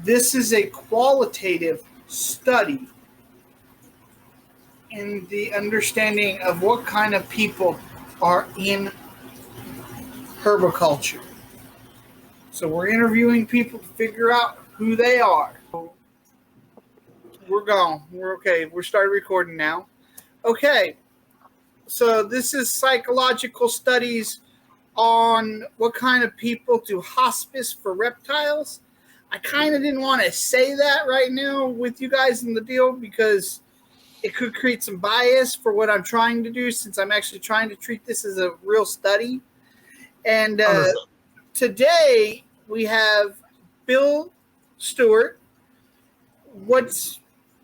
This is a qualitative study in the understanding of what kind of people are in herbiculture. So we're interviewing people to figure out who they are. We're gone. We're okay. We're starting recording now. Okay. So this is psychological studies on what kind of people do hospice for reptiles. I kind of didn't want to say that right now with you guys in the deal because it could create some bias for what I'm trying to do, since I'm actually trying to treat this as a real study. And today we have Bill Stewart.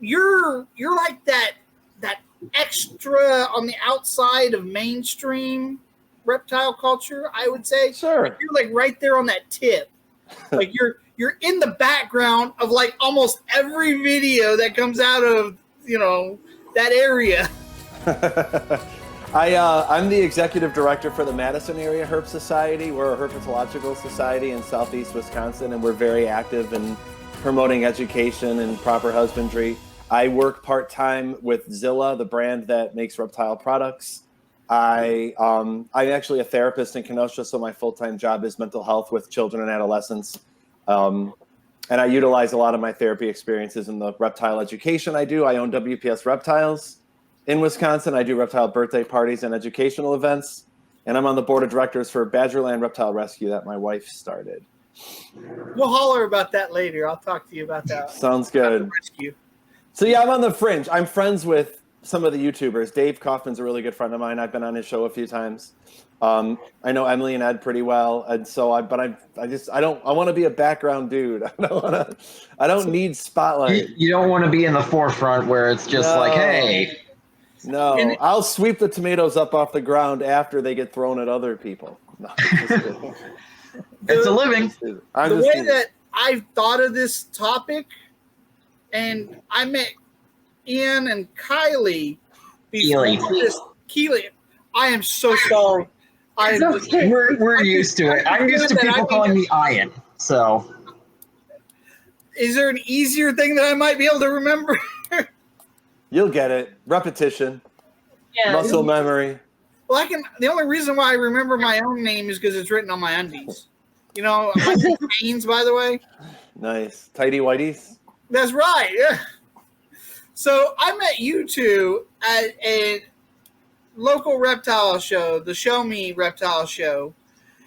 You're like that extra on the outside of mainstream reptile culture, I would say. Sure. Like you're like right there on that tip. Like you're in the background of like almost every video that comes out of, that area. I'm the executive director for the Madison Area Herp Society. We're a herpetological society in southeast Wisconsin, and we're very active in promoting education and proper husbandry. I work part-time with Zilla, the brand that makes reptile products. I'm actually a therapist in Kenosha, so my full-time job is mental health with children and adolescents. And I utilize a lot of my therapy experiences in the reptile education I do. I own WPS Reptiles in Wisconsin. I do reptile birthday parties and educational events. And I'm on the board of directors for Badgerland Reptile Rescue that my wife started. We'll holler about that later. I'll talk to you about that. Sounds good. Rescue. So yeah, I'm on the fringe. I'm friends with some of the YouTubers. Dave Kaufman's a really good friend of mine. I've been on his show a few times. I know Emily and Ed pretty well, and so I want to be a background dude. I don't need spotlight. You don't want to be in the forefront where it's just like, hey. No, I'll sweep the tomatoes up off the ground after they get thrown at other people. No, it's a living. The way that I've thought of this topic, and I met Ian and Keely before this. Keely, I am so sorry. We're used to it. I'm used to people calling me Ian. So, is there an easier thing that I might be able to remember? You'll get it. Repetition. Yeah. Muscle memory. Well, the only reason why I remember my own name is because it's written on my undies. My name's Haynes, by the way. Nice. Tidy whities. That's right. Yeah. So I met you two at a local reptile show, the Show Me Reptile Show.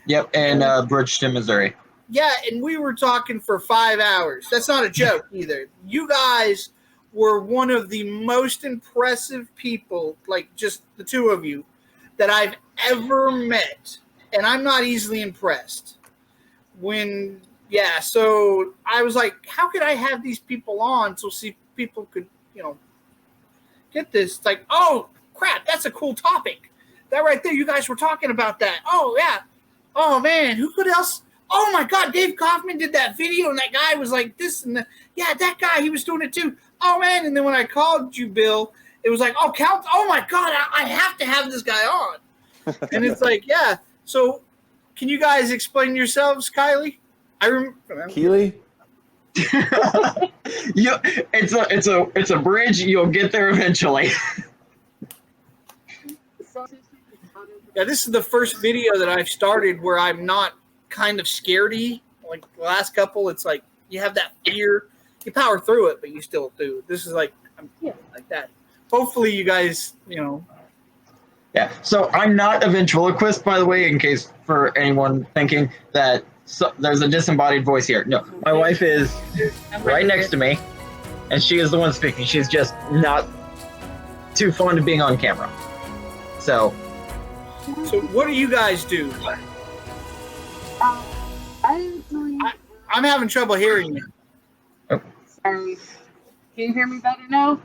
Yep, in Bridgeton, Missouri. Yeah, and we were talking for 5 hours. That's not a joke either. You guys were one of the most impressive people, like just the two of you, that I've ever met. And I'm not easily impressed. So I was like, how could I have these people on so people could, get this? It's like, oh, crap, that's a cool topic. That right there, you guys were talking about that. Oh, yeah. Oh, man, who could else? Oh, my God, Dave Kaufman did that video, and that guy was like this. And yeah, that guy, he was doing it too. Oh, man, and then when I called you, Bill, it was like, oh, my God, I have to have this guy on. And it's like, yeah. So can you guys explain yourselves, Kylie? I remember. Keely? It's a bridge. You'll get there eventually. Yeah, this is the first video that I've started where I'm not kind of scaredy. Like the last couple, it's like you have that fear. You power through it, but you still do. This is like that. Hopefully, you guys, Yeah. So I'm not a ventriloquist, by the way, in case for anyone thinking that there's a disembodied voice here. No, my wife is right next to me, and she is the one speaking. She's just not too fond of being on camera. So what do you guys do? I'm having trouble hearing you. Sorry. Can you hear me better now?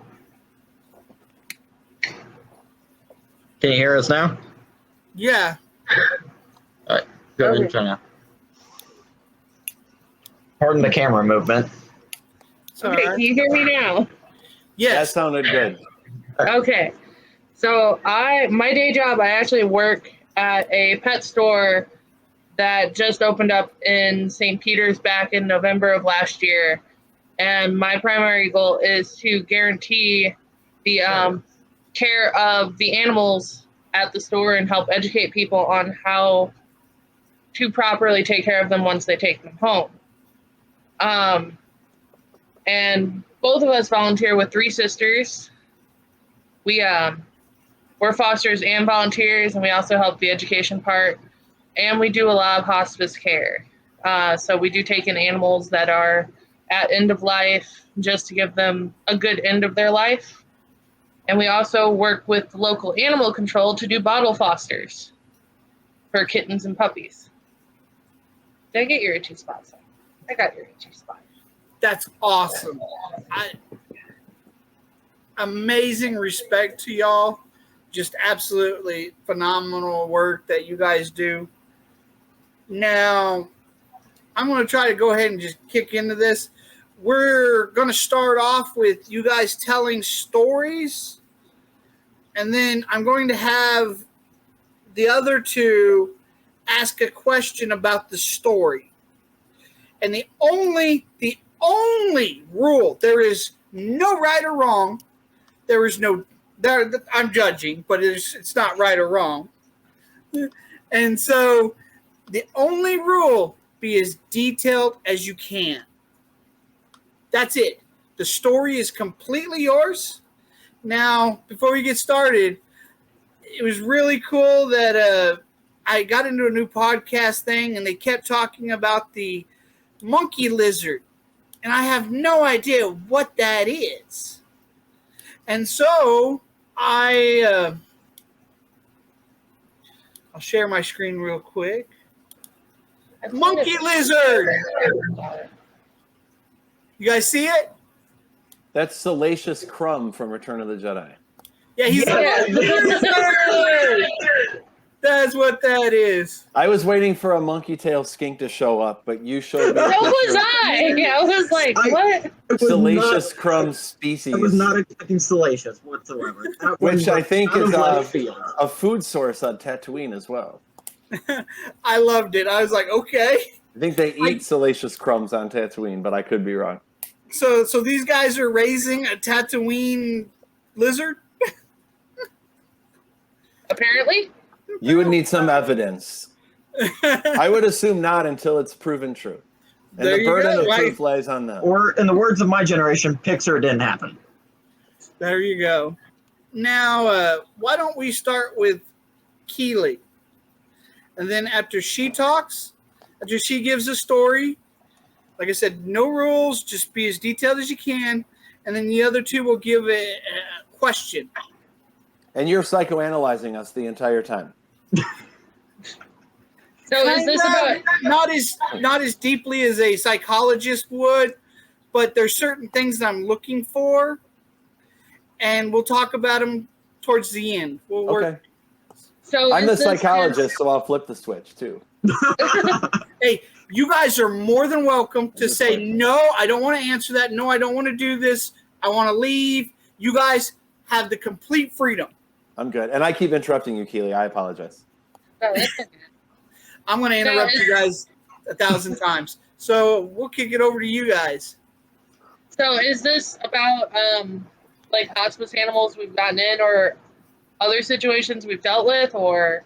Can you hear us now? Yeah. All right. Go ahead and try now. Pardon the camera movement. Okay, can you hear me now? Yes. That sounded good. Okay. So my day job, I actually work at a pet store that just opened up in St. Peter's back in November of last year. And my primary goal is to guarantee the care of the animals at the store and help educate people on how to properly take care of them once they take them home. And both of us volunteer with Three Sisters. We're fosters and volunteers, and we also help the education part. And we do a lot of hospice care. So we do take in animals that are at end of life just to give them a good end of their life. And we also work with local animal control to do bottle fosters for kittens and puppies. Did I get your itchy spot? I got your itchy spot. That's awesome. Amazing respect to y'all. Just absolutely phenomenal work that you guys do. Now, I'm going to try to go ahead and just kick into this. We're going to start off with you guys telling stories, and then I'm going to have the other two ask a question about the story. And the only rule, there is no right or wrong. There is no, I'm judging, but it's not right or wrong. And so the only rule, be as detailed as you can. That's it. The story is completely yours. Now, before we get started, it was really cool that I got into a new podcast thing, and they kept talking about the monkey lizard, and I have no idea what that is. And so I'll share my screen real quick. Monkey lizard. You guys see it? That's Salacious Crumb from Return of the Jedi. Yeah, he's That's what that is. I was waiting for a monkey tail skink to show up, but you showed me. So was I. I was like, what? Salacious Crumb species. I was not expecting salacious whatsoever. Which I think is a food source on Tatooine as well. I loved it. I was like, okay. I think they eat salacious crumbs on Tatooine, but I could be wrong. So these guys are raising a Tatooine lizard? Apparently. You would need some evidence. I would assume not until it's proven true. And There the you burden go, of right? proof lies on them. Or, in the words of my generation, Pixar didn't happen. There you go. Now, why don't we start with Keely? And then after she talks, after she gives a story, like I said, no rules, just be as detailed as you can. And then the other two will give a question. And you're psychoanalyzing us the entire time. So is this about not as deeply as a psychologist would, but there's certain things that I'm looking for, and we'll talk about them towards the end. We'll work. Okay. so I'm is the this psychologist, so I'll flip the switch too. Hey, you guys are more than welcome to say, no, I don't want to answer that. No, I don't want to do this. I want to leave. You guys have the complete freedom. I'm good. And I keep interrupting you, Keely. I apologize. Oh, that's okay. I'm going to interrupt you guys 1,000 times. So we'll kick it over to you guys. So is this about like hospice animals we've gotten in or other situations we've dealt with, or?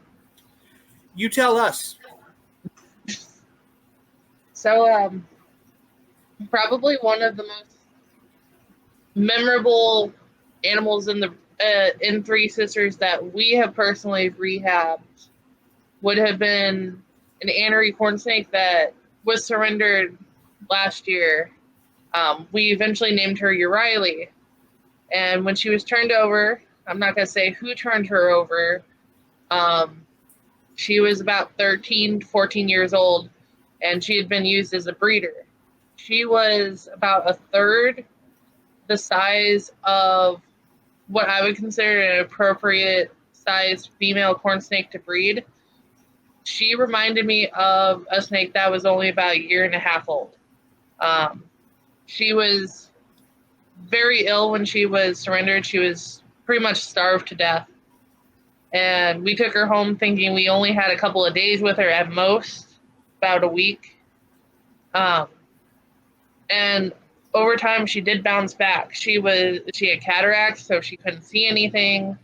You tell us. So probably one of the most memorable animals in the in Three Sisters that we have personally rehabbed would have been an Annery corn snake that was surrendered last year. We eventually named her Euriley. And when she was turned over, I'm not going to say who turned her over. She was about 13, 14 years old, and she had been used as a breeder. She was about a third the size of what I would consider an appropriate sized female corn snake to breed. She reminded me of a snake that was only about a year and a half old. She was very ill when she was surrendered. She was pretty much starved to death. And we took her home thinking we only had a couple of days with her at most, about a week. And over time she did bounce back. She had cataracts, so she couldn't see anything.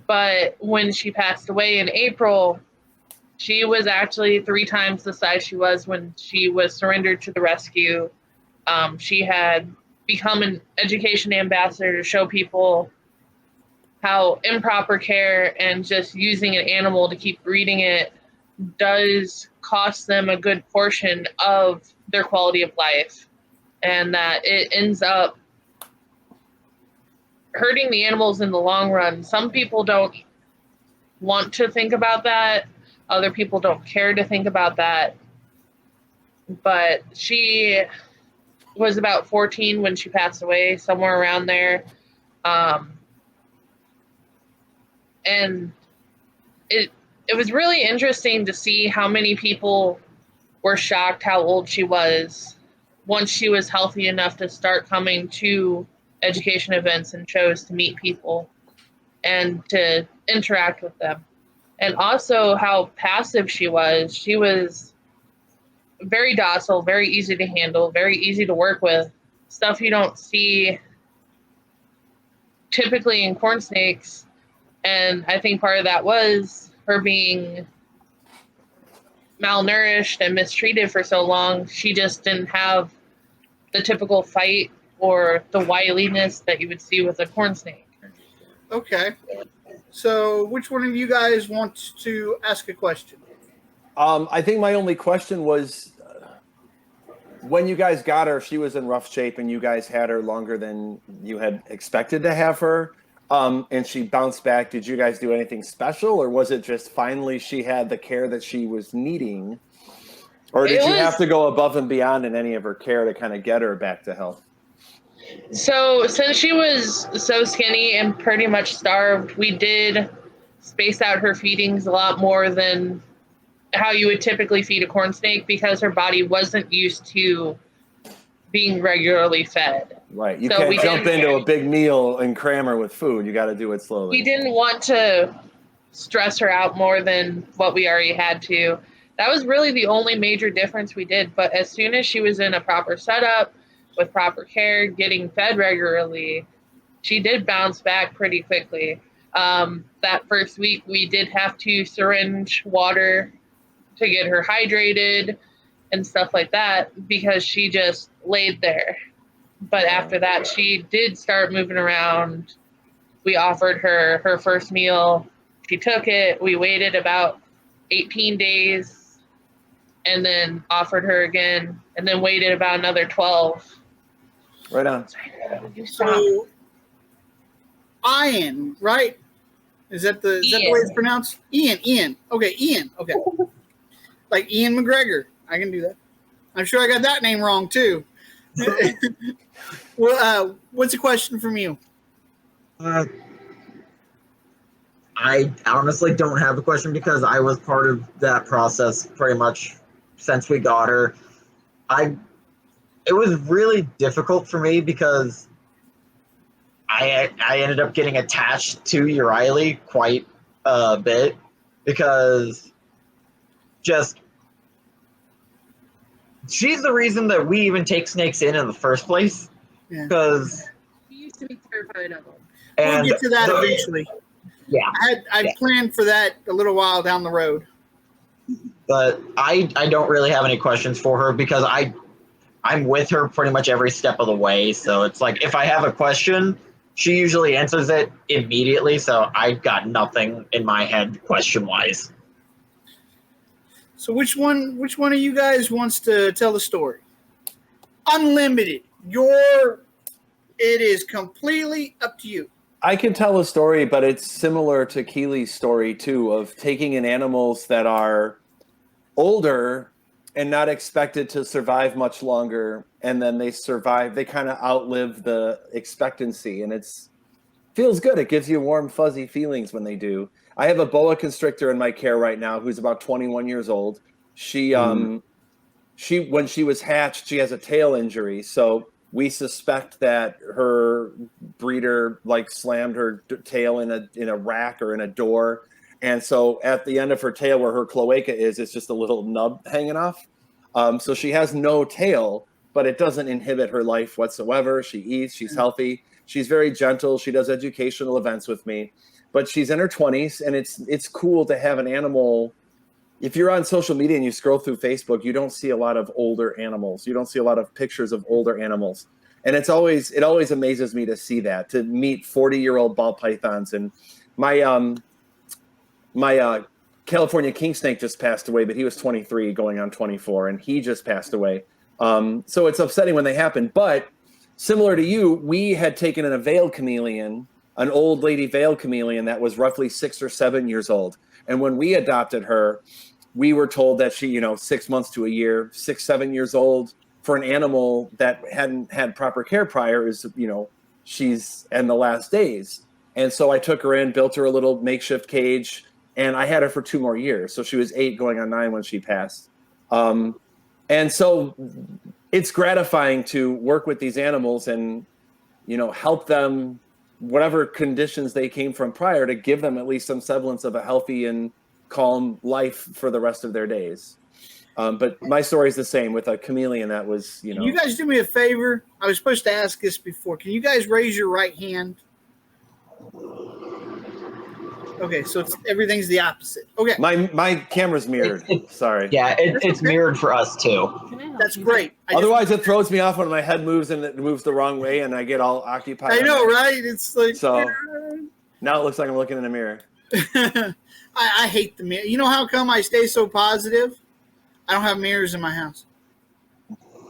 But when she passed away in April, she was actually 3 times the size she was when she was surrendered to the rescue. She had become an education ambassador to show people how improper care and just using an animal to keep breeding it does cost them a good portion of their quality of life, and that it ends up hurting the animals in the long run. Some people don't want to think about that. Other people don't care to think about that. But she was about 14 when she passed away, somewhere around there. And it was really interesting to see how many people were shocked how old she was once she was healthy enough to start coming to education events and shows to meet people and to interact with them. And also how passive she was. She was very docile, very easy to handle, very easy to work with. Stuff you don't see typically in corn snakes. And I think part of that was her being malnourished and mistreated for so long. She just didn't have the typical fight or the wiliness that you would see with a corn snake. Okay. So which one of you guys wants to ask a question? I think my only question was, when you guys got her, she was in rough shape and you guys had her longer than you had expected to have her. And she bounced back. Did you guys do anything special, or was it just finally she had the care that she was needing? Or did you have to go above and beyond in any of her care to kind of get her back to health? So since she was so skinny and pretty much starved, we did space out her feedings a lot more than how you would typically feed a corn snake, because her body wasn't used to being regularly fed. Right. You can't jump into a big meal and cram her with food. You got to do it slowly. We didn't want to stress her out more than what we already had to. That was really the only major difference we did. But as soon as she was in a proper setup with proper care, getting fed regularly, she did bounce back pretty quickly. That first week, we did have to syringe water to get her hydrated and stuff like that, because she just laid there. But after that, she did start moving around. We offered her her first meal. She took it. We waited about 18 days and then offered her again, and then waited about another 12. Right on. So, Ian, right? Is that the way it's pronounced? Ian. Okay, Ian. Okay. Like Ian McGregor. I can do that. I'm sure I got that name wrong too. Well, what's the question from you? I honestly don't have a question because I was part of that process pretty much since we got her. It was really difficult for me because I ended up getting attached to Riley quite a bit, because just she's the reason that we even take snakes in the first place. Because She used to be terrified of them. We'll get to that eventually. Yeah, I planned for that a little while down the road. But I don't really have any questions for her because I'm with her pretty much every step of the way. So it's like if I have a question, she usually answers it immediately. So I've got nothing in my head question wise. So which one of you guys wants to tell the story? Unlimited. It is completely up to you. I can tell a story, but it's similar to Keely's story too, of taking in animals that are older and not expected to survive much longer, and then they survive. They kind of outlive the expectancy, and feels good. It gives you warm, fuzzy feelings when they do. I have a boa constrictor in my care right now who's about 21 years old. She when she was hatched, she has a tail injury, so we suspect that her breeder slammed her tail in a rack or in a door. And so at the end of her tail where her cloaca is, it's just a little nub hanging off. So she has no tail, but it doesn't inhibit her life whatsoever. She eats, she's healthy, she's very gentle, she does educational events with me, but she's in her 20s, and it's cool to have an animal. If you're on social media and you scroll through Facebook, you don't see a lot of older animals. You don't see a lot of pictures of older animals. And it always amazes me to see that, to meet 40-year-old ball pythons. And my California king snake just passed away, but he was 23 going on 24, and he just passed away. So it's upsetting when they happen. But similar to you, we had taken a veiled chameleon, an old lady veiled chameleon that was roughly 6 or 7 years old. And when we adopted her, we were told that she, 6 months to a year, 6, 7 years old for an animal that hadn't had proper care prior is, she's in the last days. And so I took her in, built her a little makeshift cage, and I had her for 2 more years. So she was 8 going on 9 when she passed. And so it's gratifying to work with these animals and, help them, whatever conditions they came from prior, to give them at least some semblance of a healthy and calm life for the rest of their days. But my story is the same with a chameleon that was, Can you guys do me a favor? I was supposed to ask this before. Can you guys raise your right hand? Okay, so everything's the opposite. Okay. My camera's mirrored. Sorry. Yeah, it's mirrored for us too. That's great. Otherwise, it throws me off when my head moves and it moves the wrong way, and I get all occupied. I know, right? It's like so. Now it looks like I'm looking in a mirror. I hate the mirror. You know how come I stay so positive? I don't have mirrors in my house.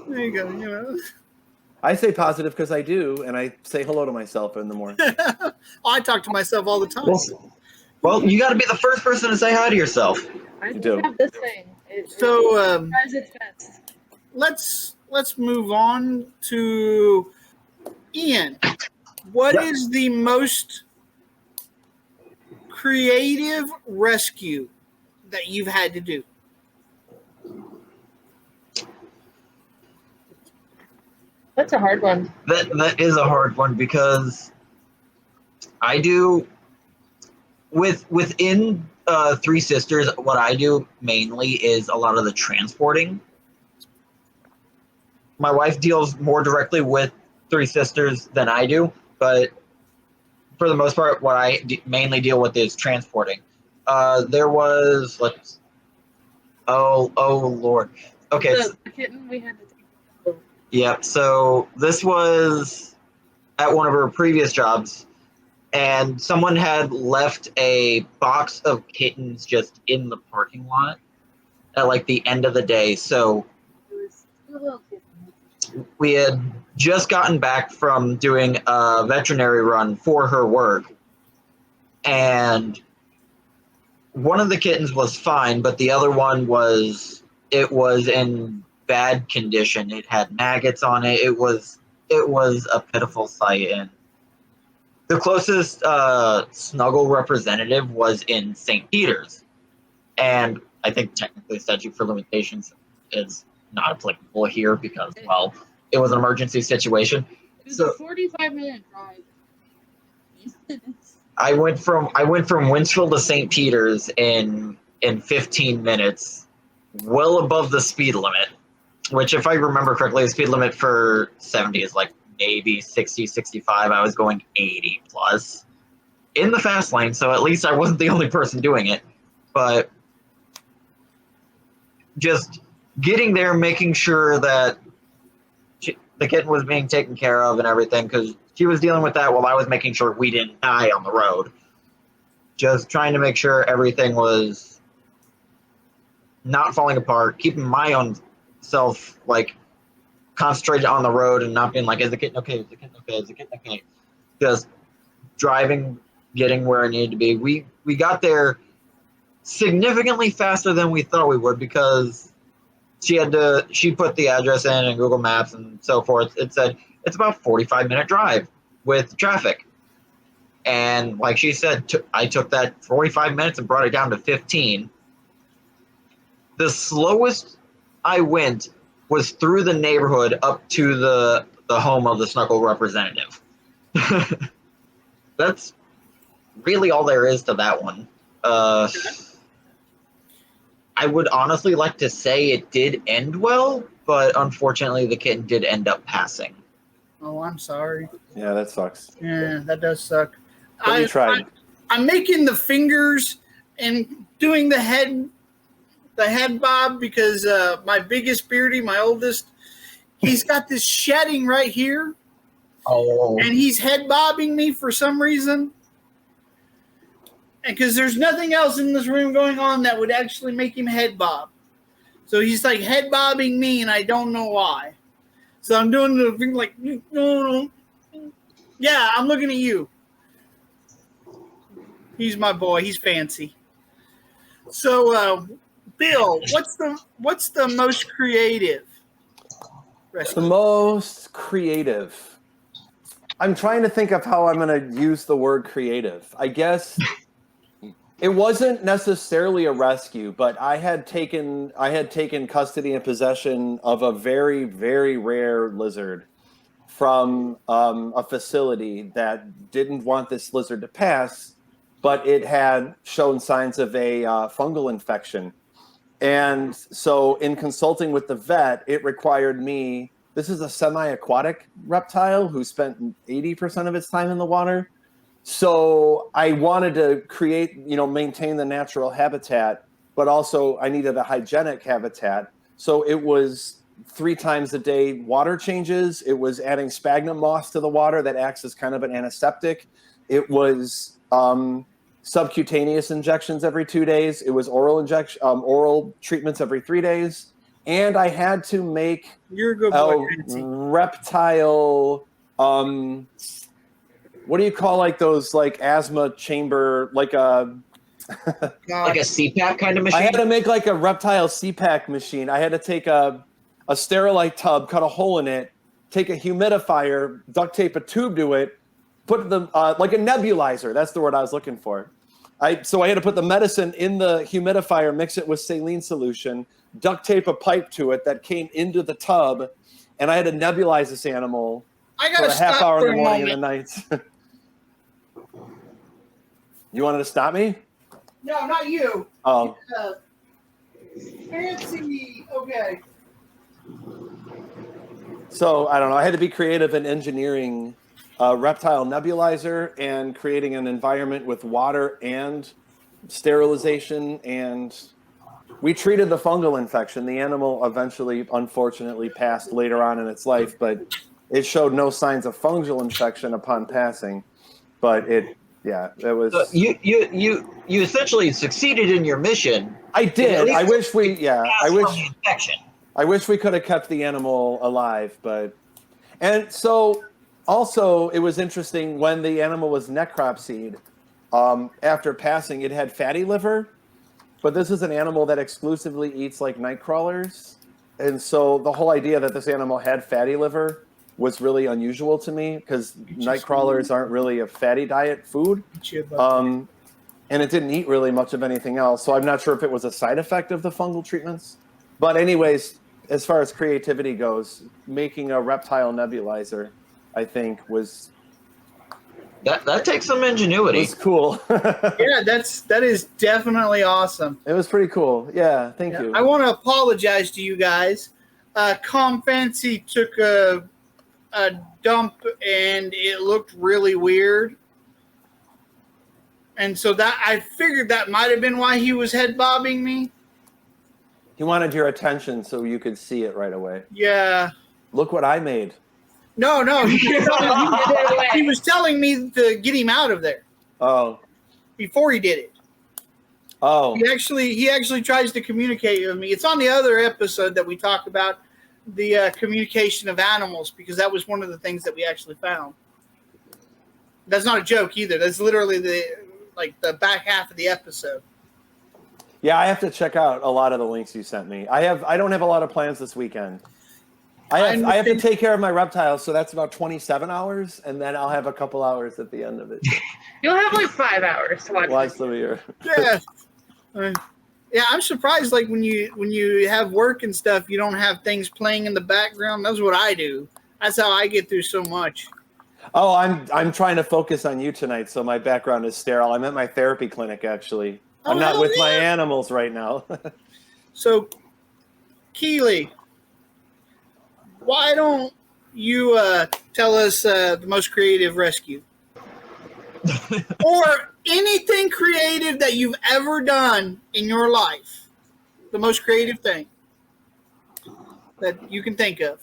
There you go. I stay positive because I do, and I say hello to myself in the morning. I talk to myself all the time. Well, you got to be the first person to say hi to yourself. I do. have this thing. So Tries its best. let's move on to Ian. What is the most creative rescue that you've had to do? That's a hard one. That is a hard one because I do within Three Sisters. What I do mainly is a lot of the transporting. My wife deals more directly with Three Sisters than I do, but for the most part, what I mainly deal with is transporting. There was oh Lord. Okay. The kitten we had to take. Yeah, so this was at one of her previous jobs, and someone had left a box of kittens just in the parking lot at the end of the day. So It was 2 little kittens. we had just gotten back from doing a veterinary run for her work, and one of the kittens was fine, but the other one was in bad condition. It had maggots on it. It was a pitiful sight. And the closest snuggle representative was in St. Peter's, and I think technically statute for limitations is not applicable here because it was an emergency situation. It was a 45-minute drive. I went from Winsfield to St. Peter's in 15 minutes, well above the speed limit. Which, if I remember correctly, the speed limit for 70 is maybe 60, 65. I was going 80 plus in the fast lane, so at least I wasn't the only person doing it. But just getting there, making sure that the kitten was being taken care of and everything, because she was dealing with that while I was making sure we didn't die on the road. Just trying to make sure everything was not falling apart, keeping my own self concentrated on the road and not being is the kitten okay, is the kitten okay, is the kitten okay, just driving, getting where I needed to be. We got there significantly faster than we thought we would because she put the address in and Google Maps and so forth. It said it's about 45-minute drive with traffic, and like she said, I took that 45 minutes and brought it down to 15. The slowest I went was through the neighborhood up to the home of the snuggle representative. That's really all there is to that one. I I would honestly like to say it did end well, but unfortunately the kitten did end up passing. Oh, I'm sorry. Yeah, that sucks. Yeah, that does suck. But you tried. I'm making the fingers and doing the head bob because my biggest Beardy, my oldest, he's got this shedding right here. Oh. And he's head bobbing me for some reason. And because there's nothing else in this room going on that would actually make him head bob. So he's like head bobbing me, and I don't know why. So I'm doing the thing like, no. Yeah, I'm looking at you. He's my boy. He's fancy. So, Bill, what's the most creative rescue? The most creative. I'm trying to think of how I'm going to use the word creative. I guess it wasn't necessarily a rescue, but I had taken custody and possession of a very, very rare lizard from a facility that didn't want this lizard to pass, but it had shown signs of a fungal infection. And so in consulting with the vet, it required me, this is a semi-aquatic reptile who spent 80% of its time in the water. So I wanted to create, maintain the natural habitat, but also I needed a hygienic habitat. So it was 3 times a day water changes. It was adding sphagnum moss to the water that acts as kind of an antiseptic. It was subcutaneous injections every 2 days. It was oral treatments every 3 days. And I had to make You're a good boy, reptile, what do you call like those like asthma chamber, like a like a CPAP kind of machine? I had to make like a reptile CPAP machine. I had to take a Sterilite tub, cut a hole in it, take a humidifier, duct tape a tube to it, put the like a nebulizer. That's the word I was looking for. So I had to put the medicine in the humidifier, mix it with saline solution, duct tape a pipe to it that came into the tub, and I had to nebulize this animal for a half hour in the morning and the night. You wanted to stop me? No, not you. Oh. Fancy. Okay. So I don't know. I had to be creative in engineering a reptile nebulizer and creating an environment with water and sterilization. And we treated the fungal infection. The animal eventually, unfortunately, passed later on in its life, but it showed no signs of fungal infection upon passing. But it was. So you essentially succeeded in your mission. I did. I wish we. Yeah. I wish. Infection. I wish we could have kept the animal alive, and so also it was interesting when the animal was necropsied. After passing, it had fatty liver, but this is an animal that exclusively eats like night crawlers, and so the whole idea that this animal had fatty liver was really unusual to me because night crawlers aren't really a fatty diet food, and it didn't eat really much of anything else. So I'm not sure if it was a side effect of the fungal treatments, but anyways. As far as creativity goes, making a reptile nebulizer, I think was that takes some ingenuity. was cool. Yeah, that is definitely awesome. It was pretty cool. Yeah, thank you. I want to apologize to you guys. Com Fancy took a dump and it looked really weird, and so that I figured that might have been why he was head bobbing me. He wanted your attention so you could see it right away. Yeah. Look what I made. No. He was telling me to get him out of there. Oh. Before he did it. Oh. He actually tries to communicate with me. It's on the other episode that we talk about the communication of animals, because that was one of the things that we actually found. That's not a joke either. That's literally the back half of the episode. Yeah, I have to check out a lot of the links you sent me. I don't have a lot of plans this weekend. I have to take care of my reptiles, so that's about 27 hours, and then I'll have a couple hours at the end of it. You'll have like 5 hours to watch the video. Yeah. Yeah, I'm surprised. Like when you have work and stuff, you don't have things playing in the background. That's what I do. That's how I get through so much. Oh, I'm trying to focus on you tonight, so my background is sterile. I'm at my therapy clinic actually. I'm not with my animals right now. So, Keely, why don't you tell us the most creative rescue? Or anything creative that you've ever done in your life. The most creative thing that you can think of.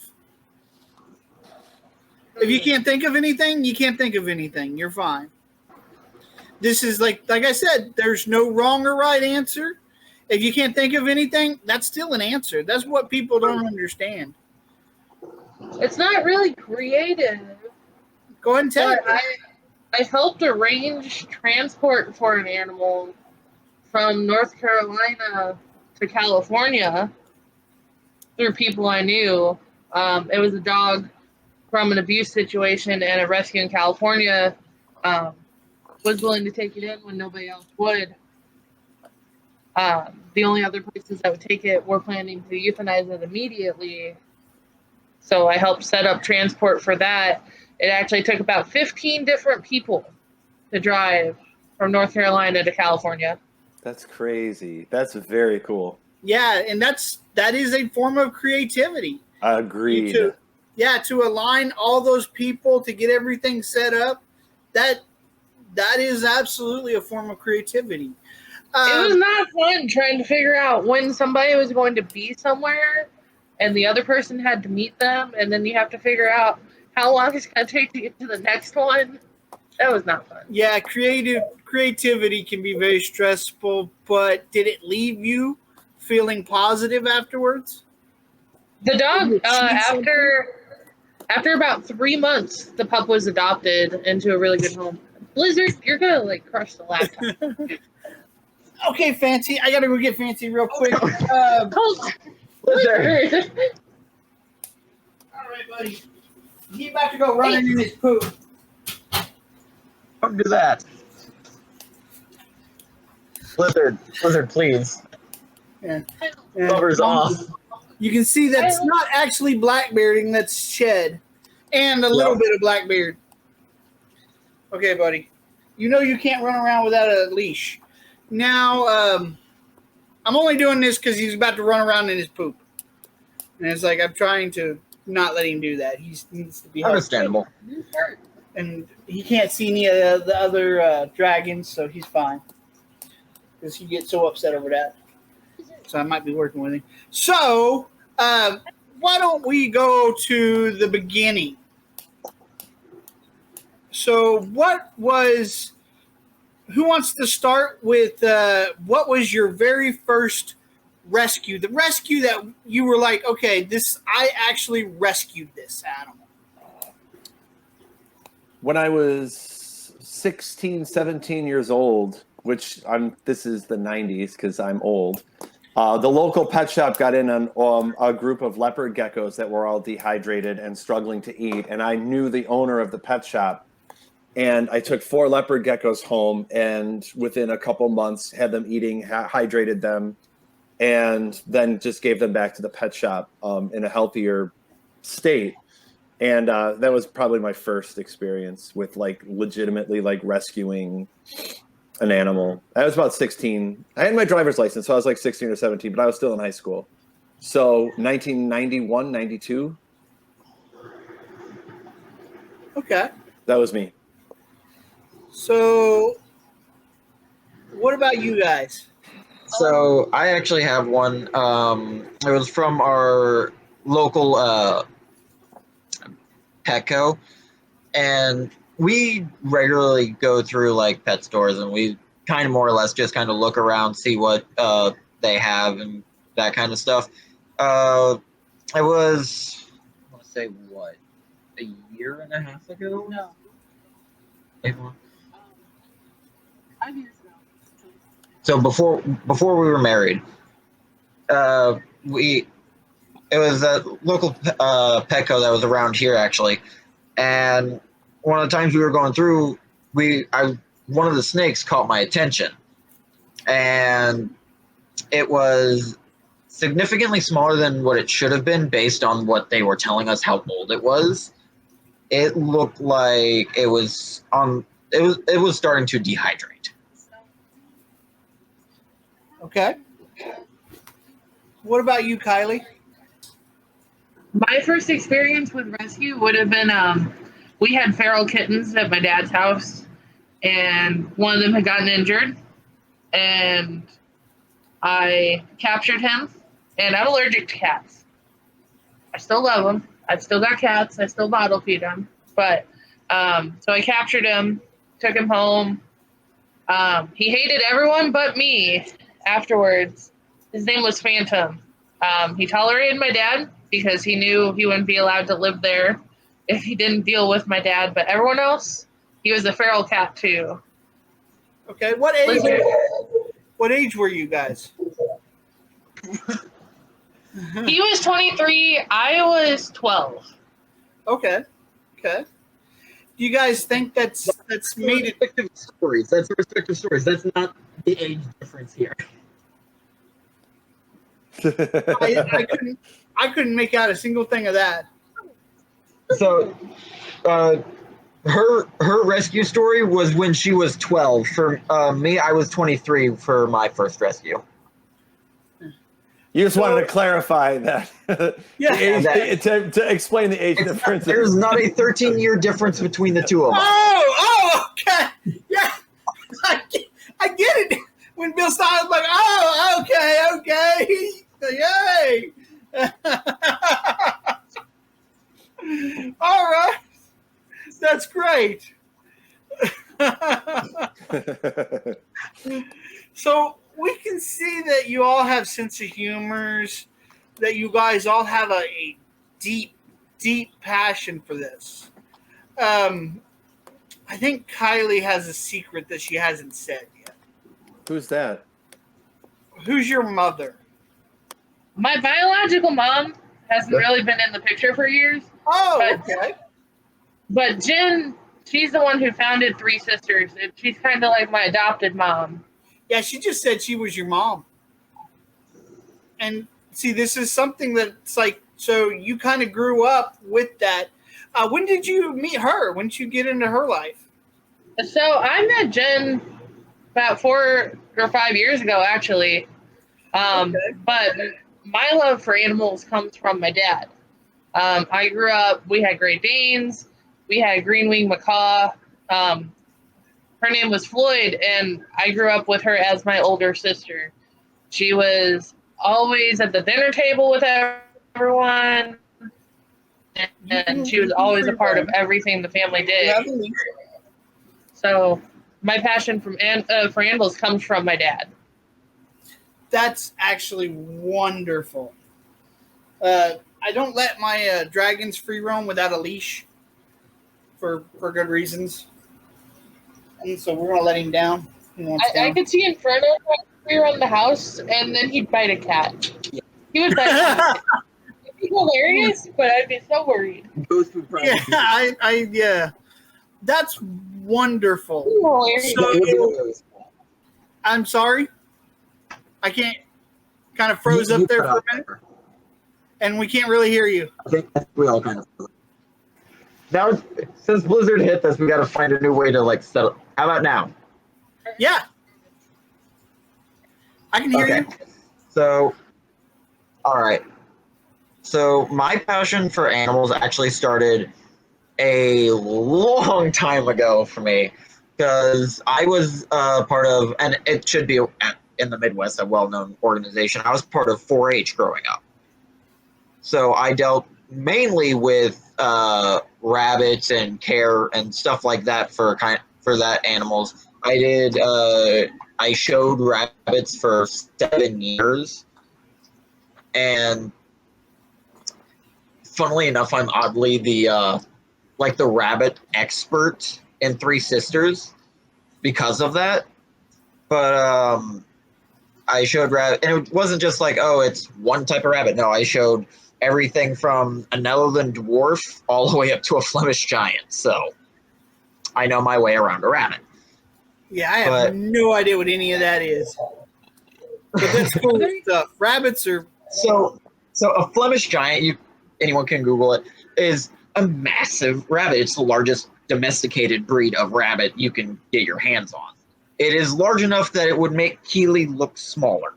If you can't think of anything, you can't think of anything. You're fine. This is like I said, there's no wrong or right answer. If you can't think of anything, that's still an answer. That's what people don't understand. It's not really creative. Go ahead and tell it. I helped arrange transport for an animal from North Carolina to California through people I knew. It was a dog from an abuse situation, and a rescue in California was willing to take it in when nobody else would. The only other places that would take it were planning to euthanize it immediately. So I helped set up transport for that. It actually took about 15 different people to drive from North Carolina to California. That's crazy. That's very cool. Yeah, and that is a form of creativity. Agreed. To align all those people to get everything set up, that is absolutely a form of creativity. It was not fun trying to figure out when somebody was going to be somewhere and the other person had to meet them, and then you have to figure out how long it's going to take to get to the next one. That was not fun. Yeah, creativity can be very stressful, but did it leave you feeling positive afterwards? The dog, after about 3 months, the pup was adopted into a really good home. Blizzard, you're going to crush the laptop. Okay, Fancy. I got to go get Fancy real quick. Blizzard. All right, buddy. He's about to go running in his poop. Don't do that. Blizzard, please. Yeah. Covers off. You can see that's not actually blackbearding, that's shed. And a little bit of blackbeard. Okay, buddy. You know you can't run around without a leash. Now, I'm only doing this because he's about to run around in his poop. And it's like I'm trying to not let him do that. He needs to be understandable. And he can't see any of the other dragons, so he's fine. Because he gets so upset over that. So I might be working with him. So, why don't we go to the beginning? So, who wants to start with what was your very first rescue? The rescue that you were like, okay, I actually rescued this animal. When I was 16, 17 years old, which this is the 90s because I'm old, the local pet shop got in on a group of leopard geckos that were all dehydrated and struggling to eat. And I knew the owner of the pet shop. And I took 4 leopard geckos home, and within a couple months had them eating, hydrated them, and then just gave them back to the pet shop in a healthier state. And that was probably my first experience with legitimately rescuing an animal. I was about 16. I had my driver's license, so I was 16 or 17, but I was still in high school. So 1991, 92. Okay. That was me. So, what about you guys? So I actually have one. It was from our local Petco, and we regularly go through pet stores, and we kind of more or less just kind of look around, see what they have and that kind of stuff. I was, I want to say what, a year and a half ago? No. Maybe more. 5 years ago. So before we were married, it was a local Petco that was around here actually, and one of the times we were going through, one of the snakes caught my attention, and it was significantly smaller than what it should have been based on what they were telling us how old it was. It looked like it was starting to dehydrate. Okay. What about you, Kylie? My first experience with rescue would have been we had feral kittens at my dad's house, and one of them had gotten injured, and I captured him. And I'm allergic to cats. I still love them. I've still got cats. I still bottle feed them. But so I captured him, took him home. He hated everyone but me afterwards. His name was Phantom. He tolerated my dad because he knew he wouldn't be allowed to live there if he didn't deal with my dad. But everyone else, he was a feral cat too. Okay, what age? Lizard. What age were you guys? He was 23. I was 12. Okay. Do you guys think that's made it? Respective stories. That's respective stories. That's not the age difference here. I couldn't make out a single thing of that. So, her rescue story was when she was 12. For me, I was 23 for my first rescue. You just wanted to clarify that. Yeah. That- to explain the age difference. There's not a 13-year difference between the two of us. Oh, okay. Yeah, I get it. When Bill Stewart was like, oh, okay, yay. All right, that's great. So we can see that you all have sense of humors, that you guys all have a deep, deep passion for this. I think Kylie has a secret that she hasn't said yet. Who's that? Who's your mother? My biological mom hasn't really been in the picture for years. Oh, But- okay. But Jen, she's the one who founded Three Sisters. And she's kind of like my adopted mom. Yeah, she just said she was your mom. And see, this is something that's like, so you kind of grew up with that. When did you meet her? When did you get into her life? So I met Jen about 4 or 5 years ago, actually. Okay. But my love for animals comes from my dad. I grew up, we had Great Danes, we had Green Wing Macaw. Her name was Floyd, and I grew up with her as my older sister. She was always at the dinner table with everyone, and she was always a part of everything the family did. So my passion for animals comes from my dad. That's actually wonderful. I don't let my dragons free roam without a leash for good reasons. And so we're going to let him down. I could see Inferno free around the house, and then he'd bite a cat. He would bite a cat. It'd be hilarious, but I'd be so worried. Yeah, that's wonderful. Hilarious. So, I'm sorry. I can't. Kind of froze up there for a minute, and we can't really hear you. I think we all kind of. Now, since Blizzard hit this, we got to find a new way to settle. How about now? Yeah, I can hear you. So, all right. So my passion for animals actually started a long time ago for me, because I was part of, and it should be in the Midwest, a well-known organization. I was part of 4-H growing up. So I dealt mainly with rabbits and care and stuff like that for that animals. I showed rabbits for 7 years, and funnily enough, I'm oddly the rabbit expert in Three Sisters because of that. But I showed rabbit, and it wasn't just like, oh, it's one type of rabbit. No, I showed everything from a Netherland dwarf all the way up to a Flemish giant. So I know my way around a rabbit. Yeah, I have no idea what any of that is. But that's cool stuff. Rabbits are so a Flemish giant. Anyone can Google it. Is a massive rabbit. It's the largest domesticated breed of rabbit you can get your hands on. It is large enough that it would make Keely look smaller.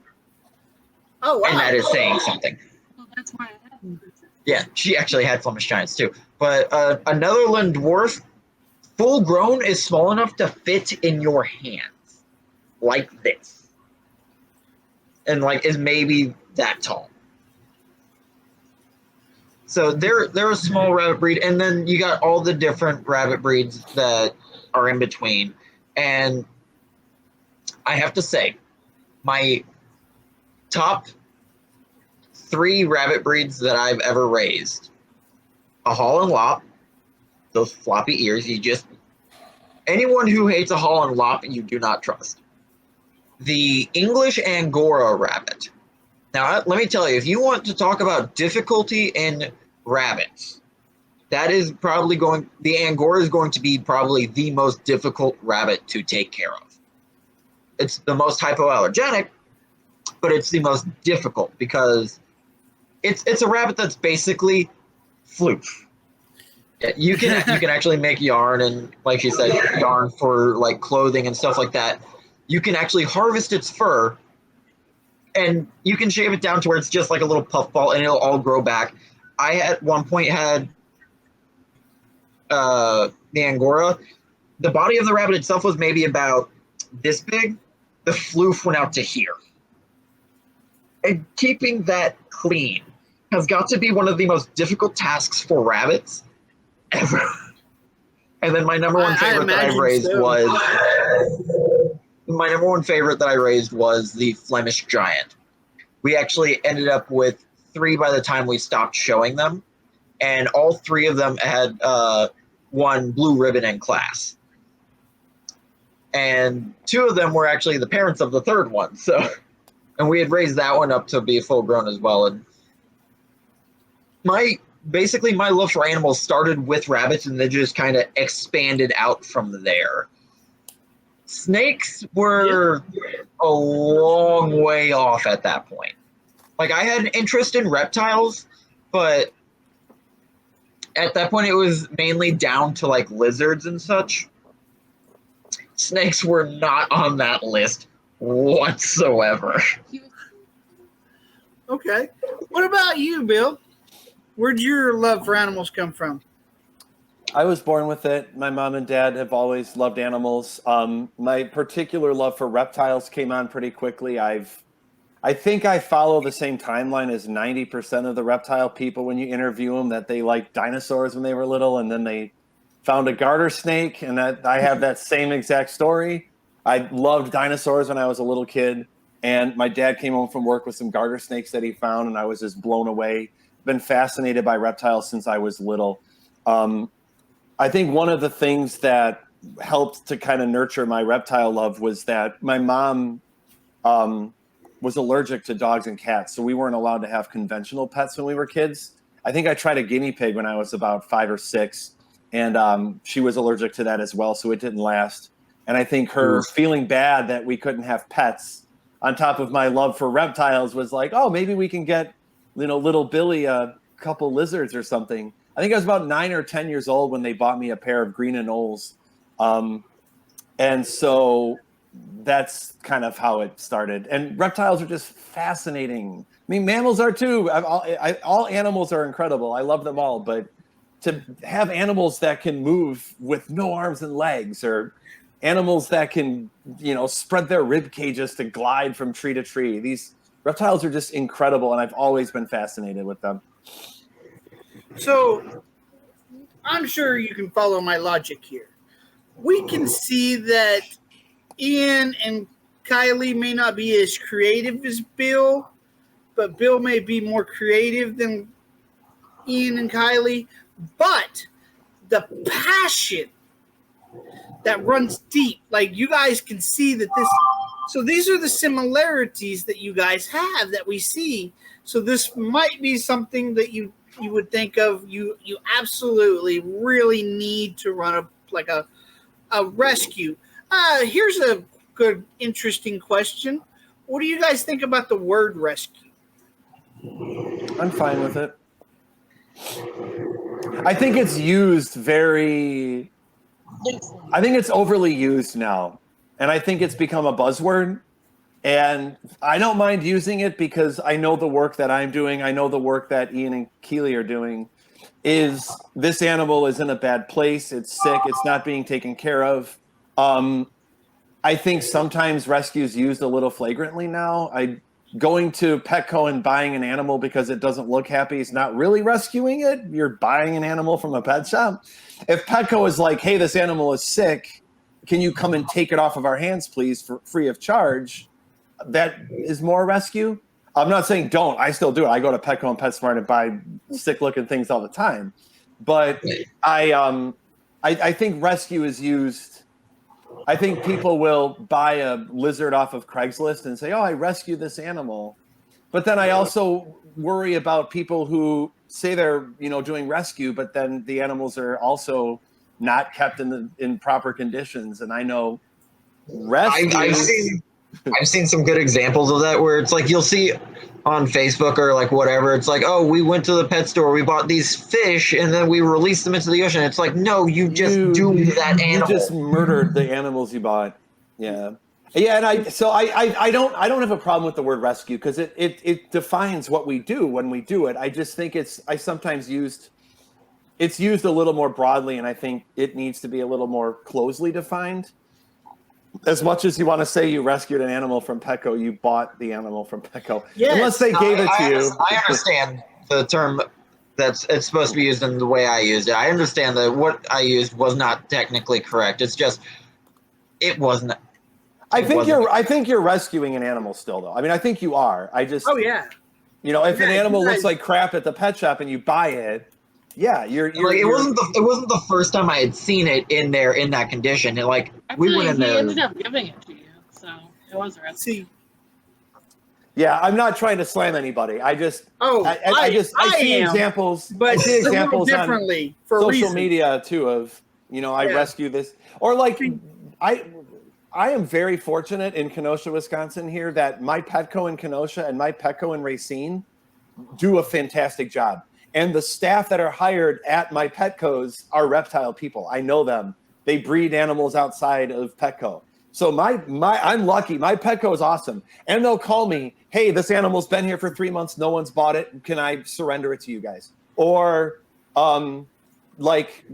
Oh, wow. And that is saying something. Well, that's why I have them. Yeah, she actually had Flemish Giants too. But a Netherland dwarf, full grown, is small enough to fit in your hands, like this, and like is maybe that tall. So they're a small rabbit breed, and then you got all the different rabbit breeds that are in between. And I have to say, my top 3 rabbit breeds that I've ever raised: a Holland Lop, those floppy ears. Anyone who hates a Holland Lop, you do not trust. The English Angora rabbit. Now, let me tell you, if you want to talk about difficulty in rabbits, that is probably the Angora is going to be probably the most difficult rabbit to take care of. It's the most hypoallergenic, but it's the most difficult because it's a rabbit that's basically floof. You can actually make yarn, and like you said, yarn for like clothing and stuff like that. You can actually harvest its fur, and you can shave it down to where it's just like a little puffball, and it'll all grow back. I at one point had the Angora. The body of the rabbit itself was maybe about this big. The floof went out to here. And keeping that clean has got to be one of the most difficult tasks for rabbits ever. And then my number one favorite that I raised was the Flemish Giant. We actually ended up with 3 by the time we stopped showing them, and all 3 of them had won blue ribbon in class. And 2 of them were actually the parents of the 3rd one. So, and we had raised that one up to be full grown as well. And my love for animals started with rabbits, and then just kind of expanded out from there. Snakes were a long way off at that point. Like, I had an interest in reptiles, but at that point it was mainly down to like lizards and such. Snakes were not on that list whatsoever. Okay. What about you, Bill? Where'd your love for animals come from? I was born with it. My mom and dad have always loved animals. My particular love for reptiles came on pretty quickly. I think I follow the same timeline as 90% of the reptile people when you interview them, that they liked dinosaurs when they were little, and then they found a garter snake, and that I have that same exact story. I loved dinosaurs when I was a little kid, and my dad came home from work with some garter snakes that he found, and I was just blown away. Been fascinated by reptiles since I was little. I think one of the things that helped to kind of nurture my reptile love was that my mom was allergic to dogs and cats, so we weren't allowed to have conventional pets when we were kids. I think I tried a guinea pig when I was about 5 or 6, and she was allergic to that as well, so it didn't last. And I think her feeling bad that we couldn't have pets, on top of my love for reptiles, was like, oh, maybe we can get, little Billy a couple lizards or something. I think I was about 9 or 10 years old when they bought me a pair of green anoles. And so that's kind of how it started. And reptiles are just fascinating. I mean, mammals are too. All animals are incredible. I love them all. But to have animals that can move with no arms and legs, or animals that can, spread their rib cages to glide from tree to tree, these reptiles are just incredible, and I've always been fascinated with them. So I'm sure you can follow my logic here. We can see that Ian and Kylie may not be as creative as Bill, but Bill may be more creative than Ian and Kylie. But the passion that runs deep, like you guys can see that this. So these are the similarities that you guys have that we see. So this might be something that you would think of. You absolutely really need to run a rescue. Here's a good, interesting question. What do you guys think about the word rescue? I'm fine with it. I think it's used I think it's overly used now. And I think it's become a buzzword. And I don't mind using it because I know the work that I'm doing. I know the work that Ian and Keely are doing is this animal is in a bad place. It's sick. It's not being taken care of. I think sometimes rescue is used a little flagrantly now. Going to Petco and buying an animal because it doesn't look happy is not really rescuing it. You're buying an animal from a pet shop. If Petco is like, hey, this animal is sick, can you come and take it off of our hands, please, for free of charge? That is more rescue. I'm not saying don't. I still do it. I go to Petco and PetSmart and buy sick-looking things all the time. But I think rescue is used. I think people will buy a lizard off of Craigslist and say, "Oh, I rescued this animal," but then I also worry about people who say they're doing rescue, but then the animals are also not kept in proper conditions. And I know rescue. I've seen some good examples of that where it's like you'll see on Facebook or like whatever. It's like, oh, we went to the pet store, we bought these fish, and then we released them into the ocean. It's like, no, you just doomed that animal. You just murdered the animals you bought. Yeah, and I don't have a problem with the word rescue because it defines what we do when we do it. I just think it's used a little more broadly, and I think it needs to be a little more closely defined. As much as you want to say you rescued an animal from Petco, you bought the animal from Petco. Yes. Unless they gave it to you. I understand the term it's supposed to be used in the way I used it. I understand that what I used was not technically correct. It's just it wasn't. I think you're rescuing an animal still, though. I mean, I think you are. Oh yeah. If an animal looks like crap at the pet shop and you buy it. Yeah, you're like it wasn't the first time I had seen it in there in that condition. We went in there. He ended up giving it to you, so it was a rescue. Yeah, I'm not trying to slam anybody. I see examples. But I see examples differently on social media too of I rescue this or like I am very fortunate in Kenosha, Wisconsin here that my Petco in Kenosha and my Petco in Racine do a fantastic job. And the staff that are hired at my Petcos are reptile people. I know them. They breed animals outside of Petco. So I'm lucky. My Petco is awesome. And they'll call me, hey, this animal's been here for 3 months. No one's bought it. Can I surrender it to you guys? Or like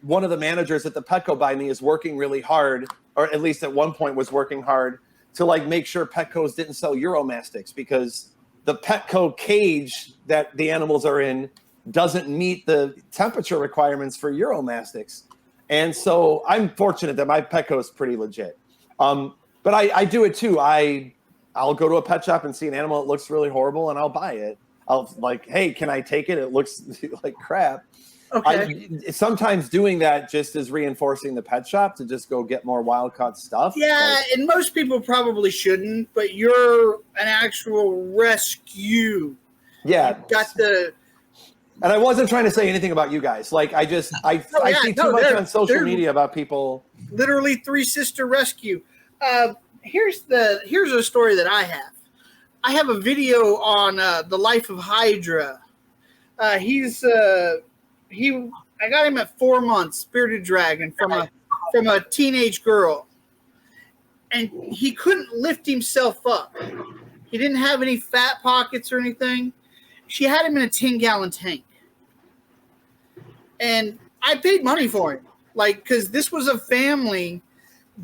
one of the managers at the Petco by me is working really hard, or at least at one point was working hard to like make sure Petcos didn't sell Euromastics because the Petco cage that the animals are in doesn't meet the temperature requirements for Euromastics. And so I'm fortunate that my Petco is pretty legit. But I do it too. I'll go to a pet shop and see an animal that looks really horrible and I'll buy it. I'll like, hey, can I take it? It looks like crap. Okay. Sometimes doing that just is reinforcing the pet shop to just go get more wild caught stuff. Yeah, and most people probably shouldn't, but you're an actual rescue. Yeah. You've got the... And I wasn't trying to say anything about you guys. Like I see too much on social media about people. Literally Three Sister Rescue. Here's a story that I have. I have a video on the life of Hydra. I got him at 4 months, spirited dragon from a teenage girl, and he couldn't lift himself up. He didn't have any fat pockets or anything. She had him in a 10-gallon tank. And I paid money for him. Because this was a family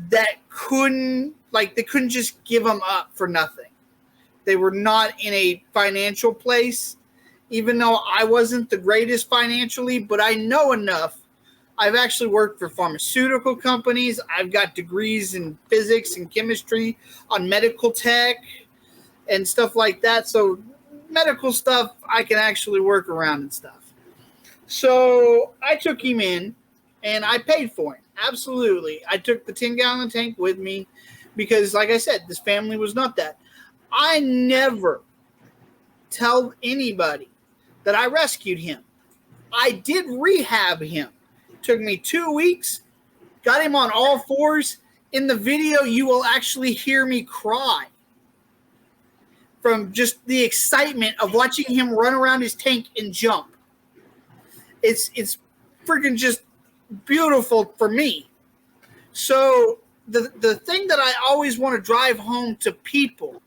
that they couldn't just give him up for nothing. They were not in a financial place, even though I wasn't the greatest financially, but I know enough. I've actually worked for pharmaceutical companies. I've got degrees in physics and chemistry on medical tech and stuff like that. So medical stuff I can actually work around and stuff. So I took him in and I paid for him. Absolutely. I took the 10-gallon tank with me because, like I said, this family was not that. I never tell anybody that I rescued him. I did rehab him. Took me 2 weeks. Got him on all fours. In the video, you will actually hear me cry from just the excitement of watching him run around his tank and jump. It's freaking just beautiful for me. So the thing that I always want to drive home to people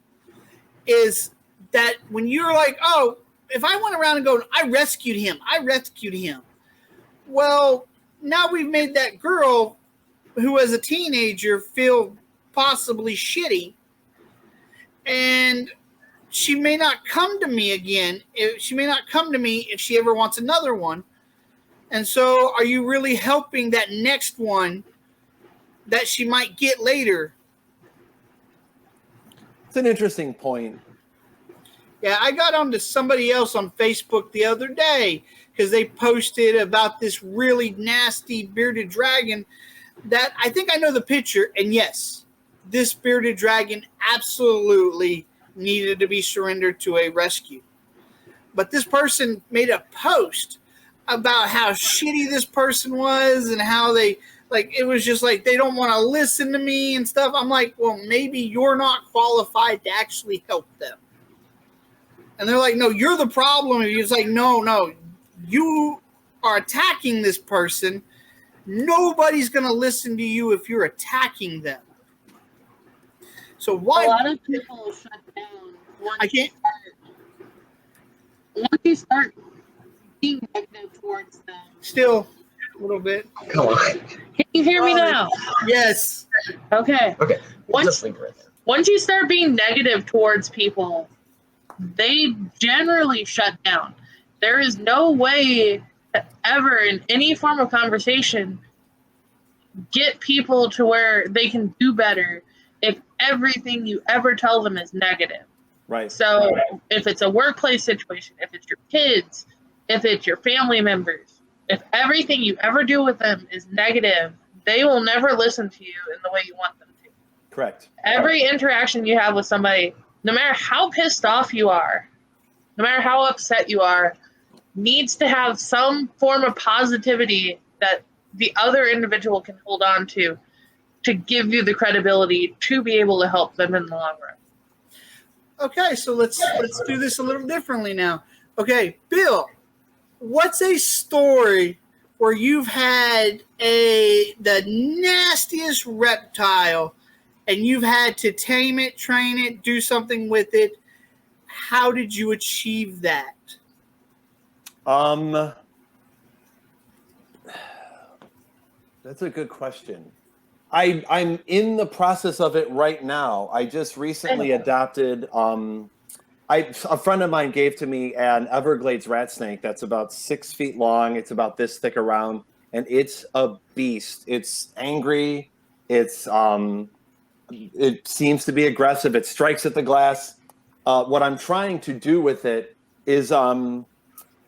is that when you're like, oh, if I went around and go, I rescued him. Well, now we've made that girl who was a teenager feel possibly shitty, and she may not come to me again. She may not come to me if she ever wants another one. And so are you really helping that next one that she might get later? It's an interesting point. Yeah, I got onto somebody else on Facebook the other day because they posted about this really nasty bearded dragon that I think I know the picture. And yes, this bearded dragon absolutely needed to be surrendered to a rescue. But this person made a post about how shitty this person was and how they, like, it was just like, they don't want to listen to me and stuff. I'm like, well, maybe you're not qualified to actually help them. And they're like, no, you're the problem. And he's like, no, you are attacking this person. Nobody's going to listen to you if you're attacking them. So why? A lot of people shut down I can't. Once you start being negative towards them. Still a little bit. Come on. Can you hear me now? Yes. Okay. Okay. Once, Just leave it right there. once you start being negative towards people, they generally shut down. There is no way to ever, in any form of conversation, get people to where they can do better if everything you ever tell them is negative. Right. So if it's a workplace situation, if it's your kids, if it's your family members, if everything you ever do with them is negative, they will never listen to you in the way you want them to. Correct. Every interaction you have with somebody, no matter how pissed off you are, no matter how upset you are, needs to have some form of positivity that the other individual can hold on to give you the credibility to be able to help them in the long run. Okay, so let's do this a little differently now. Okay, Bill, what's a story where you've had the nastiest reptile and you've had to tame it, train it, do something with it? How did you achieve that? That's a good question. I'm in the process of it right now. I just recently adopted. A friend of mine gave to me an Everglades rat snake that's about 6 feet long. It's about this thick around, and it's a beast. It's angry. It seems to be aggressive. It strikes at the glass. What I'm trying to do with it is, I'm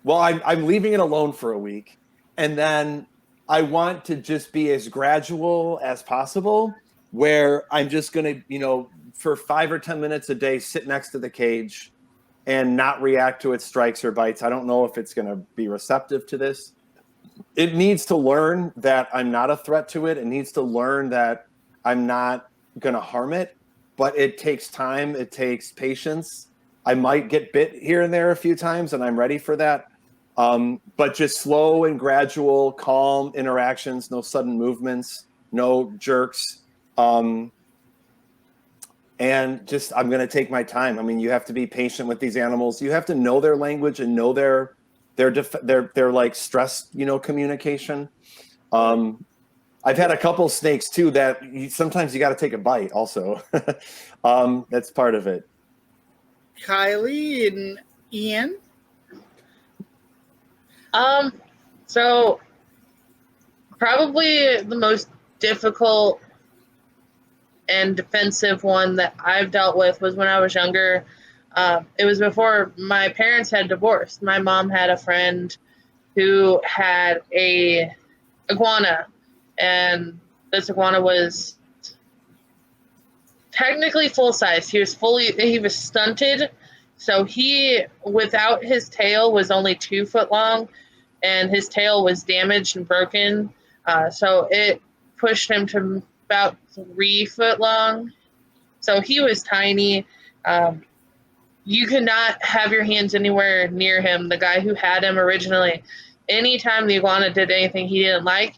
leaving it alone for a week, and then I want to just be as gradual as possible, where I'm just going to, for 5 or 10 minutes a day, sit next to the cage and not react to its strikes or bites. I don't know if it's going to be receptive to this. It needs to learn that I'm not a threat to it. It needs to learn that I'm not going to harm it, but it takes time. It takes patience. I might get bit here and there a few times, and I'm ready for that. But just slow and gradual, calm interactions, no sudden movements, no jerks. And just, I'm going to take my time. I mean, you have to be patient with these animals. You have to know their language and know their like stress, communication. I've had a couple snakes too that sometimes you got to take a bite also. That's part of it. Kylie and Ian? So probably the most difficult and defensive one that I've dealt with was when I was younger. It was before my parents had divorced. My mom had a friend who had a iguana, and this iguana was technically full size. He was stunted. So he, without his tail, was only 2 foot long, and his tail was damaged and broken. So it pushed him to about 3 foot long. So he was tiny. You could not have your hands anywhere near him. The guy who had him originally, anytime the iguana did anything he didn't like,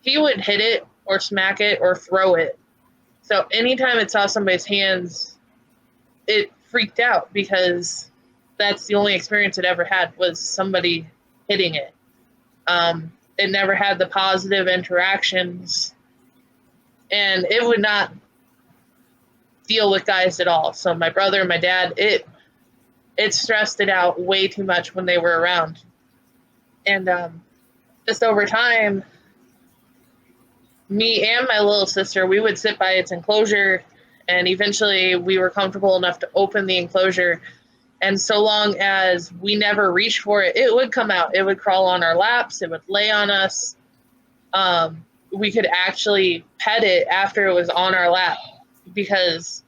he would hit it or smack it or throw it. So anytime it saw somebody's hands, it freaked out because that's the only experience it ever had was somebody hitting it. It never had the positive interactions, and it would not deal with guys at all. So my brother and my dad, it stressed it out way too much when they were around. And just over time, me and my little sister, we would sit by its enclosure, and eventually we were comfortable enough to open the enclosure. And so long as we never reached for it, it would come out. It would crawl on our laps. It would lay on us. We could actually pet it after it was on our lap, because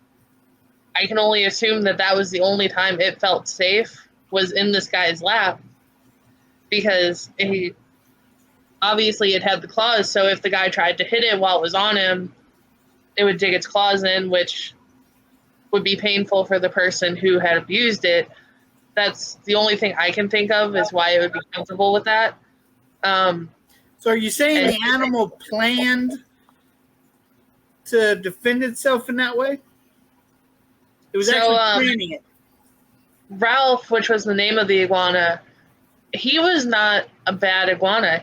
I can only assume that that was the only time it felt safe was in this guy's lap, because obviously it had the claws. So if the guy tried to hit it while it was on him, it would dig its claws in, which would be painful for the person who had abused it. That's the only thing I can think of is why it would be comfortable with that. So are you saying the animal planned to defend itself in that way? It was actually planning it. Ralph, which was the name of the iguana, he was not a bad iguana.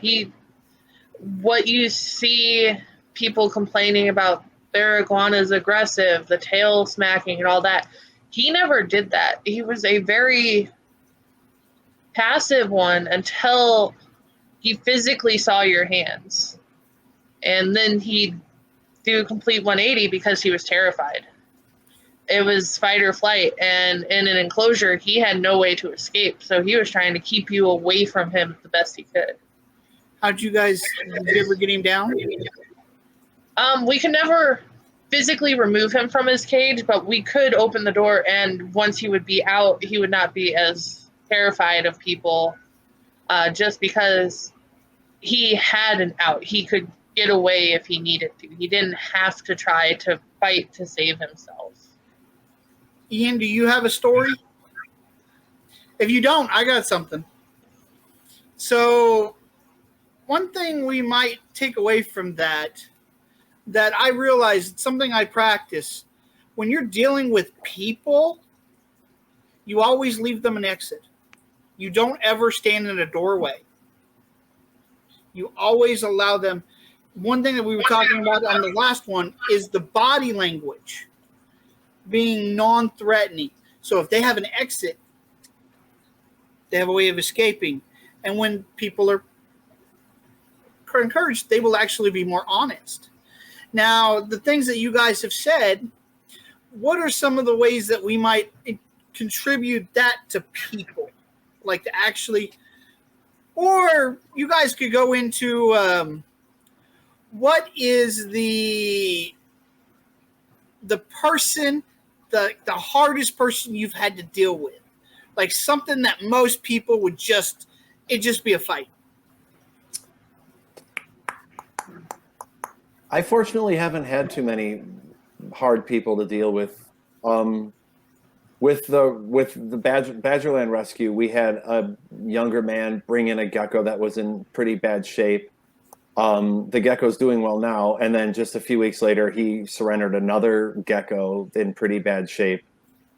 What you see people complaining about, their iguana is aggressive, the tail smacking and all that, he never did that. He was a very passive one until he physically saw your hands. And then he'd do a complete 180 because he was terrified. It was fight or flight, and in an enclosure, he had no way to escape. So he was trying to keep you away from him the best he could. Did you ever get him down? We could never physically remove him from his cage, but we could open the door, and once he would be out, he would not be as terrified of people, just because he had an out. He could get away if he needed to. He didn't have to try to fight to save himself. Ian, do you have a story? If you don't, I got something. So one thing we might take away from that I realized, something I practice, when you're dealing with people, you always leave them an exit. You don't ever stand in a doorway. You always allow them. One thing that we were talking about on the last one is the body language being non-threatening. So if they have an exit, they have a way of escaping. And when people are encouraged, they will actually be more honest. Now, the things that you guys have said, what are some of the ways that we might contribute that to people? Like to actually, or you guys could go into what is the person, the hardest person you've had to deal with? Like something that most people would it'd just be a fight. I fortunately haven't had too many hard people to deal with. With the Badgerland rescue, we had a younger man bring in a gecko that was in pretty bad shape. The gecko's doing well now, and then just a few weeks later, he surrendered another gecko in pretty bad shape.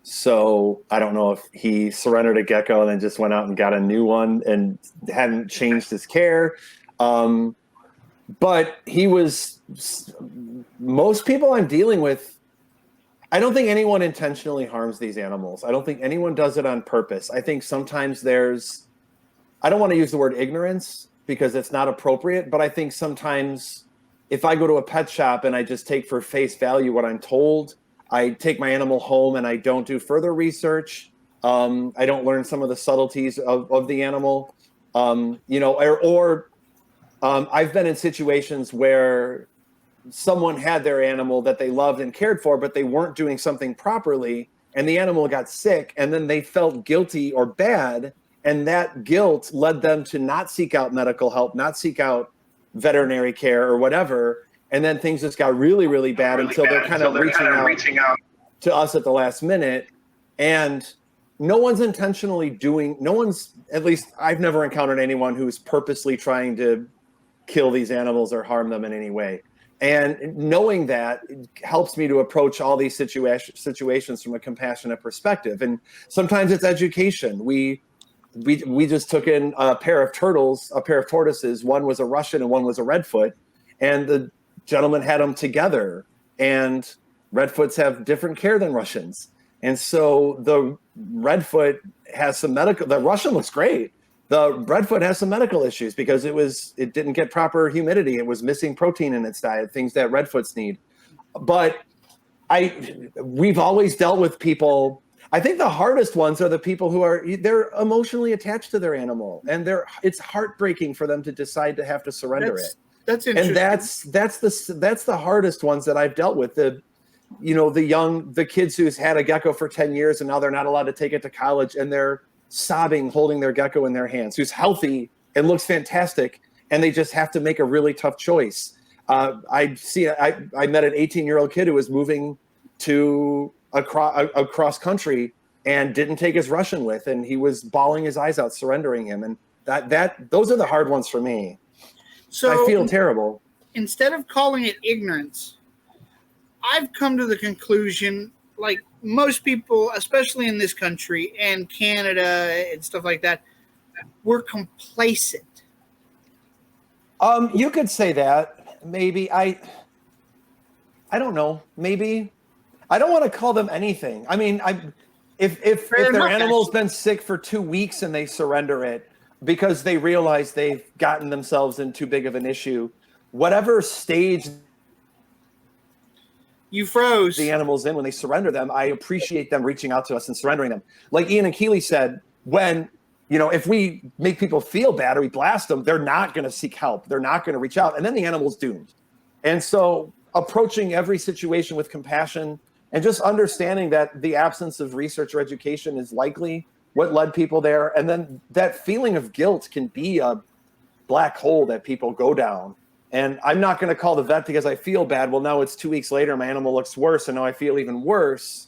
So I don't know if he surrendered a gecko and then just went out and got a new one and hadn't changed his care. But he was, most people I'm dealing with, I don't think anyone intentionally harms these animals. I don't think anyone does it on purpose. I think sometimes I don't want to use the word ignorance because it's not appropriate, but I think sometimes if I go to a pet shop and I just take for face value what I'm told, I take my animal home and I don't do further research. I don't learn some of the subtleties of the animal, I've been in situations where someone had their animal that they loved and cared for, but they weren't doing something properly, and the animal got sick, and then they felt guilty or bad, and that guilt led them to not seek out medical help, not seek out veterinary care or whatever, and then things just got really, really bad until they're kind of reaching out to us at the last minute, and no one's at least I've never encountered anyone who's purposely trying to kill these animals or harm them in any way. And knowing that helps me to approach all these situations from a compassionate perspective. And sometimes it's education. We just took in a pair of tortoises. One was a Russian and one was a Redfoot. And the gentleman had them together. And Redfoots have different care than Russians. And so the Redfoot has some the Russian looks great. The Redfoot has some medical issues because it didn't get proper humidity. It was missing protein in its diet, things that Redfoots need. But we've always dealt with people. I think the hardest ones are the people they're emotionally attached to their animal, and it's heartbreaking for them to decide to have to surrender it. That's interesting. And that's the hardest ones that I've dealt with. The kids who's had a gecko for 10 years and now they're not allowed to take it to college, and they're sobbing, holding their gecko in their hands, who's healthy and looks fantastic, and they just have to make a really tough choice. I met an 18-year-old kid who was moving to across country and didn't take his Russian with, and he was bawling his eyes out, surrendering him. And those are the hard ones for me. So I feel terrible. Instead of calling it ignorance, I've come to the conclusion, like most people, especially in this country and Canada and stuff like that, we're complacent. You could say that. Maybe. I don't know. Maybe. I don't want to call them anything. I mean, if their animal's been sick for 2 weeks and they surrender it because they realize they've gotten themselves in too big of an issue, whatever stage you froze the animals in when they surrender them, I appreciate them reaching out to us and surrendering them. Like Ian and Keely said, if we make people feel bad or we blast them, they're not going to seek help. They're not going to reach out. And then the animal's doomed. And so approaching every situation with compassion and just understanding that the absence of research or education is likely what led people there. And then that feeling of guilt can be a black hole that people go down. And I'm not going to call the vet because I feel bad. Well, now it's 2 weeks later, my animal looks worse, and now I feel even worse.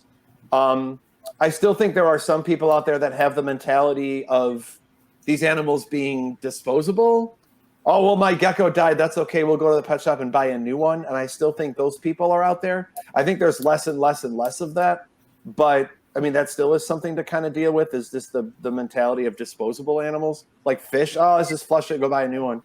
I still think there are some people out there that have the mentality of these animals being disposable. Oh, well, my gecko died. That's okay. We'll go to the pet shop and buy a new one. And I still think those people are out there. I think there's less and less and less of that. But, I mean, that still is something to kind of deal with, is just the mentality of disposable animals. Like fish, let's just flush it, go buy a new one.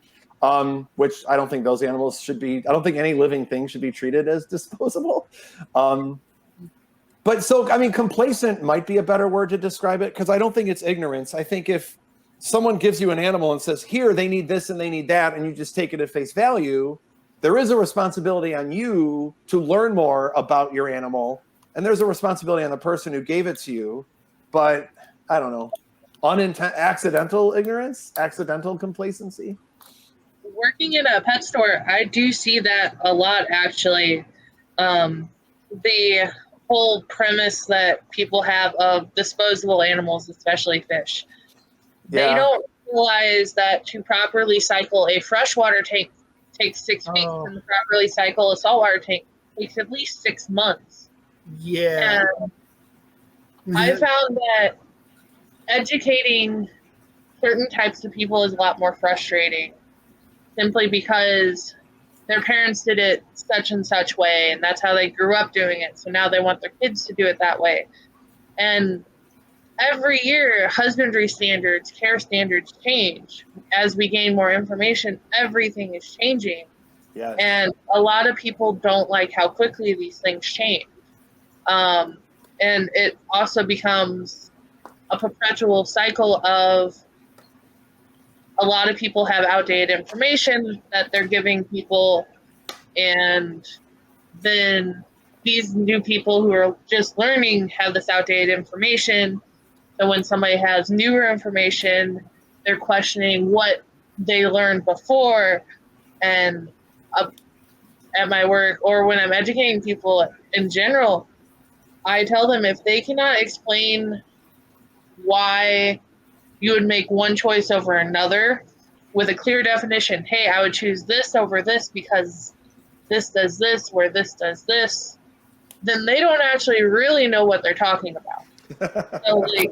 Which I don't think those animals should be. I don't think any living thing should be treated as disposable. But so, I mean, complacent might be a better word to describe it, because I don't think it's ignorance. I think if someone gives you an animal and says, here, they need this and they need that, and you just take it at face value, there is a responsibility on you to learn more about your animal. And there's a responsibility on the person who gave it to you. But I don't know, accidental ignorance, accidental complacency. Working in a pet store, I do see that a lot, actually. The whole premise that people have of disposable animals, especially fish. Yeah. They don't realize that to properly cycle a freshwater tank takes 6 weeks, and to properly cycle a saltwater tank takes at least 6 months. Yeah. And I found that educating certain types of people is a lot more frustrating, simply because their parents did it such and such way, and that's how they grew up doing it. So now they want their kids to do it that way. And every year, husbandry standards, care standards change. As we gain more information, everything is changing. Yes. And a lot of people don't like how quickly these things change. And it also becomes a perpetual cycle of a lot of people have outdated information that they're giving people, and then these new people who are just learning have this outdated information. So when somebody has newer information, they're questioning what they learned before. And at my work, or when I'm educating people in general, I tell them if they cannot explain why you would make one choice over another with a clear definition. Hey, I would choose this over this because this does this, where this does this. Then they don't actually really know what they're talking about. So, like,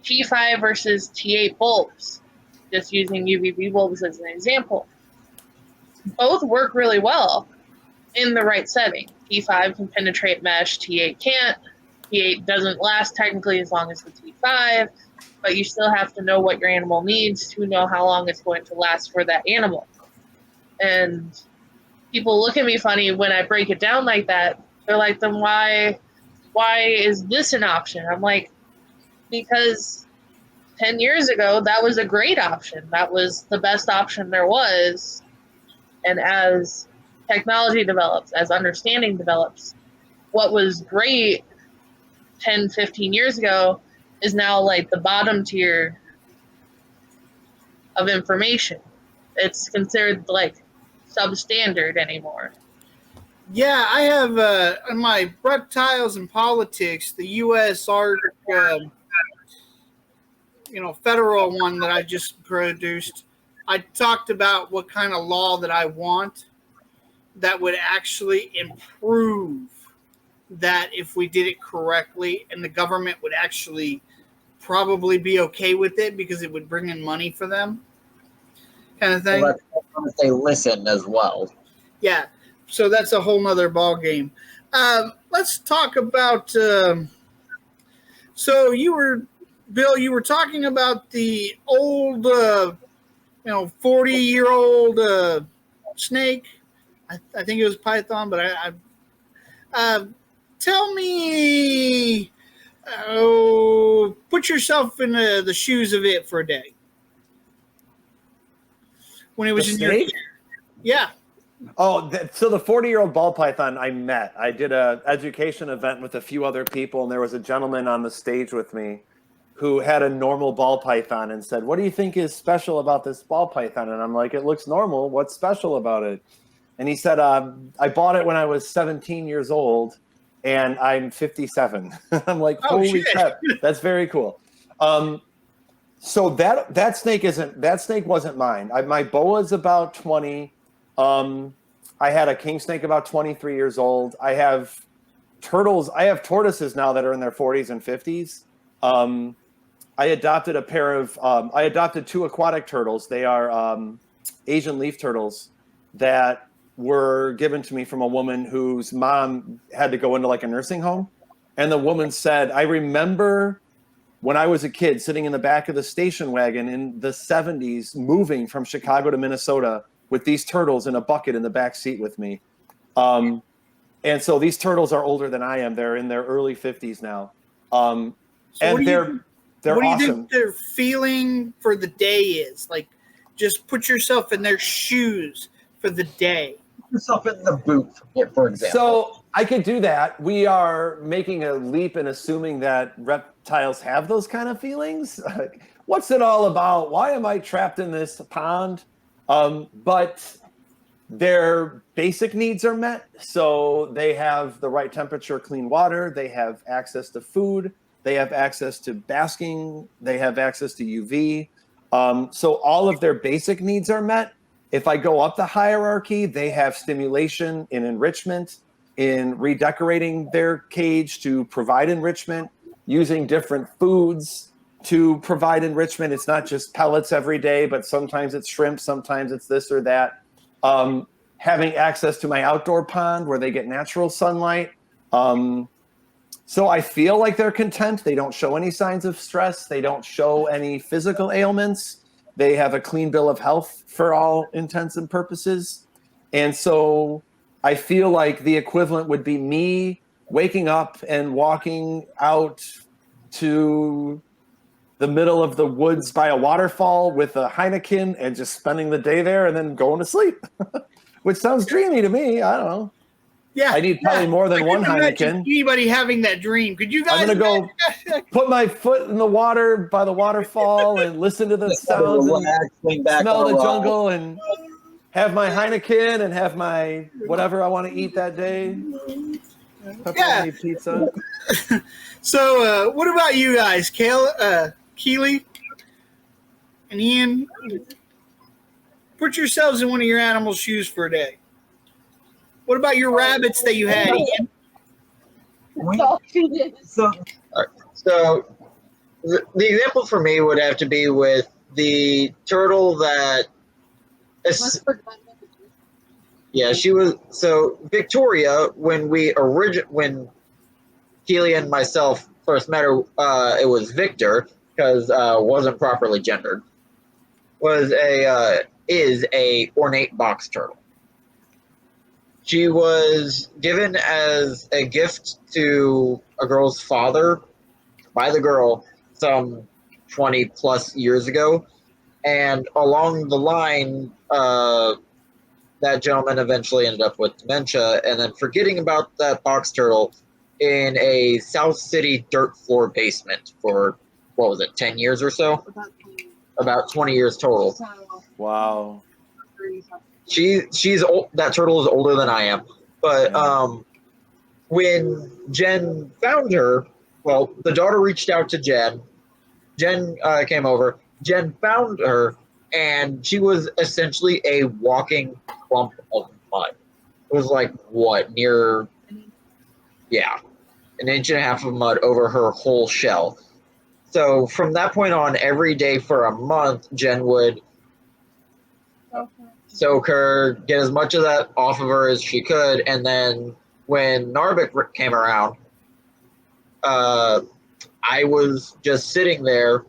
T5 versus T8 bulbs, just using UVB bulbs as an example. both work really well in the right setting. T5 can penetrate mesh, T8 can't. T8 doesn't last technically as long as the T5, but you still have to know what your animal needs to know how long it's going to last for that animal. And people look at me funny when I break it down like that. They're like, then why is this an option? I'm like, because 10 years ago, that was a great option. That was the best option there was. And as technology develops, as understanding develops, what was great 10, 15 years ago is now like the bottom tier of information. It's considered like substandard anymore. Yeah, I have in my Reptiles and Politics, the U.S. Art, federal one that I just produced. I talked about what kind of law that I want that would actually improve that if we did it correctly, and the government would actually probably be okay with it because it would bring in money for them, kind of thing. Well, that's they listen as well. Yeah, so that's a whole nother ball game. Let's talk about. So Bill, you were talking about the old, 40-year-old snake. I think it was python, but tell me, put yourself in the shoes of it for a day. When it was The in snake? your yeah. Oh, so the 40-year-old ball python I met. I did a education event with a few other people, and there was a gentleman on the stage with me who had a normal ball python and said, "What do you think is special about this ball python?" And I'm like, "It looks normal. What's special about it?" And he said, "I bought it when I was 17 years old, and I'm 57." I'm like, "Holy crap, that's very cool." So that snake wasn't mine. My boa's about 20. I had a king snake about 23 years old. I have turtles. I have tortoises now that are in their 40s and 50s. I adopted I adopted two aquatic turtles. They are Asian leaf turtles that were given to me from a woman whose mom had to go into like a nursing home. And the woman said, "I remember when I was a kid sitting in the back of the station wagon in the 70s, moving from Chicago to Minnesota with these turtles in a bucket in the back seat with me." And so these turtles are older than I am. They're in their early 50s now. So And they're what do you awesome. think their feeling for the day is? Like, just put yourself in their shoes for the day. Put yourself in the boot, for example. So I could do that. We are making a leap in assuming that reptiles have those kind of feelings. Like, what's it all about? Why am I trapped in this pond? But their basic needs are met. So they have the right temperature, clean water. They have access to food. They have access to basking. They have access to UV. So all of their basic needs are met. If I go up the hierarchy, they have stimulation and enrichment in redecorating their cage to provide enrichment, using different foods to provide enrichment. It's not just pellets every day, but sometimes it's shrimp, sometimes it's this or that. Having access to my outdoor pond where they get natural sunlight. So I feel like they're content. They don't show any signs of stress. They don't show any physical ailments. They have a clean bill of health for all intents and purposes. And so I feel like the equivalent would be me waking up and walking out to the middle of the woods by a waterfall with a Heineken and just spending the day there and then going to sleep, which sounds dreamy to me. I don't know. Yeah, I need probably more than one Heineken. Anybody having that dream? Could you guys? I'm gonna go put my foot in the water by the waterfall and listen to the sounds and smell the jungle and have my Heineken and have my whatever I want to eat that day. Pepperoni pizza. So, what about you guys, Keely and Ian? Put yourselves in one of your animals' shoes for a day. What about your rabbits that you had, Ian? So the example for me would have to be with the turtle that Yeah, she was. So Victoria, when when Keely and myself first met her, it was Victor because wasn't properly gendered. Was a is a ornate box turtle. She was given as a gift to a girl's father by the girl some 20 plus years ago, and along the line, that gentleman eventually ended up with dementia and then forgetting about that box turtle in a South City dirt floor basement for, what was it, 10 years or so? About 20 years total. Wow. She's old. That turtle is older than I am. But when Jen found her, well, the daughter reached out to Jen. Jen came over. Jen found her, and she was essentially a walking clump of mud. It was like, what, near, yeah, an inch and a half of mud over her whole shell. So from that point on, every day for a month, Jen would soak her, get as much of that off of her as she could, and then when Narvik came around, I was just sitting there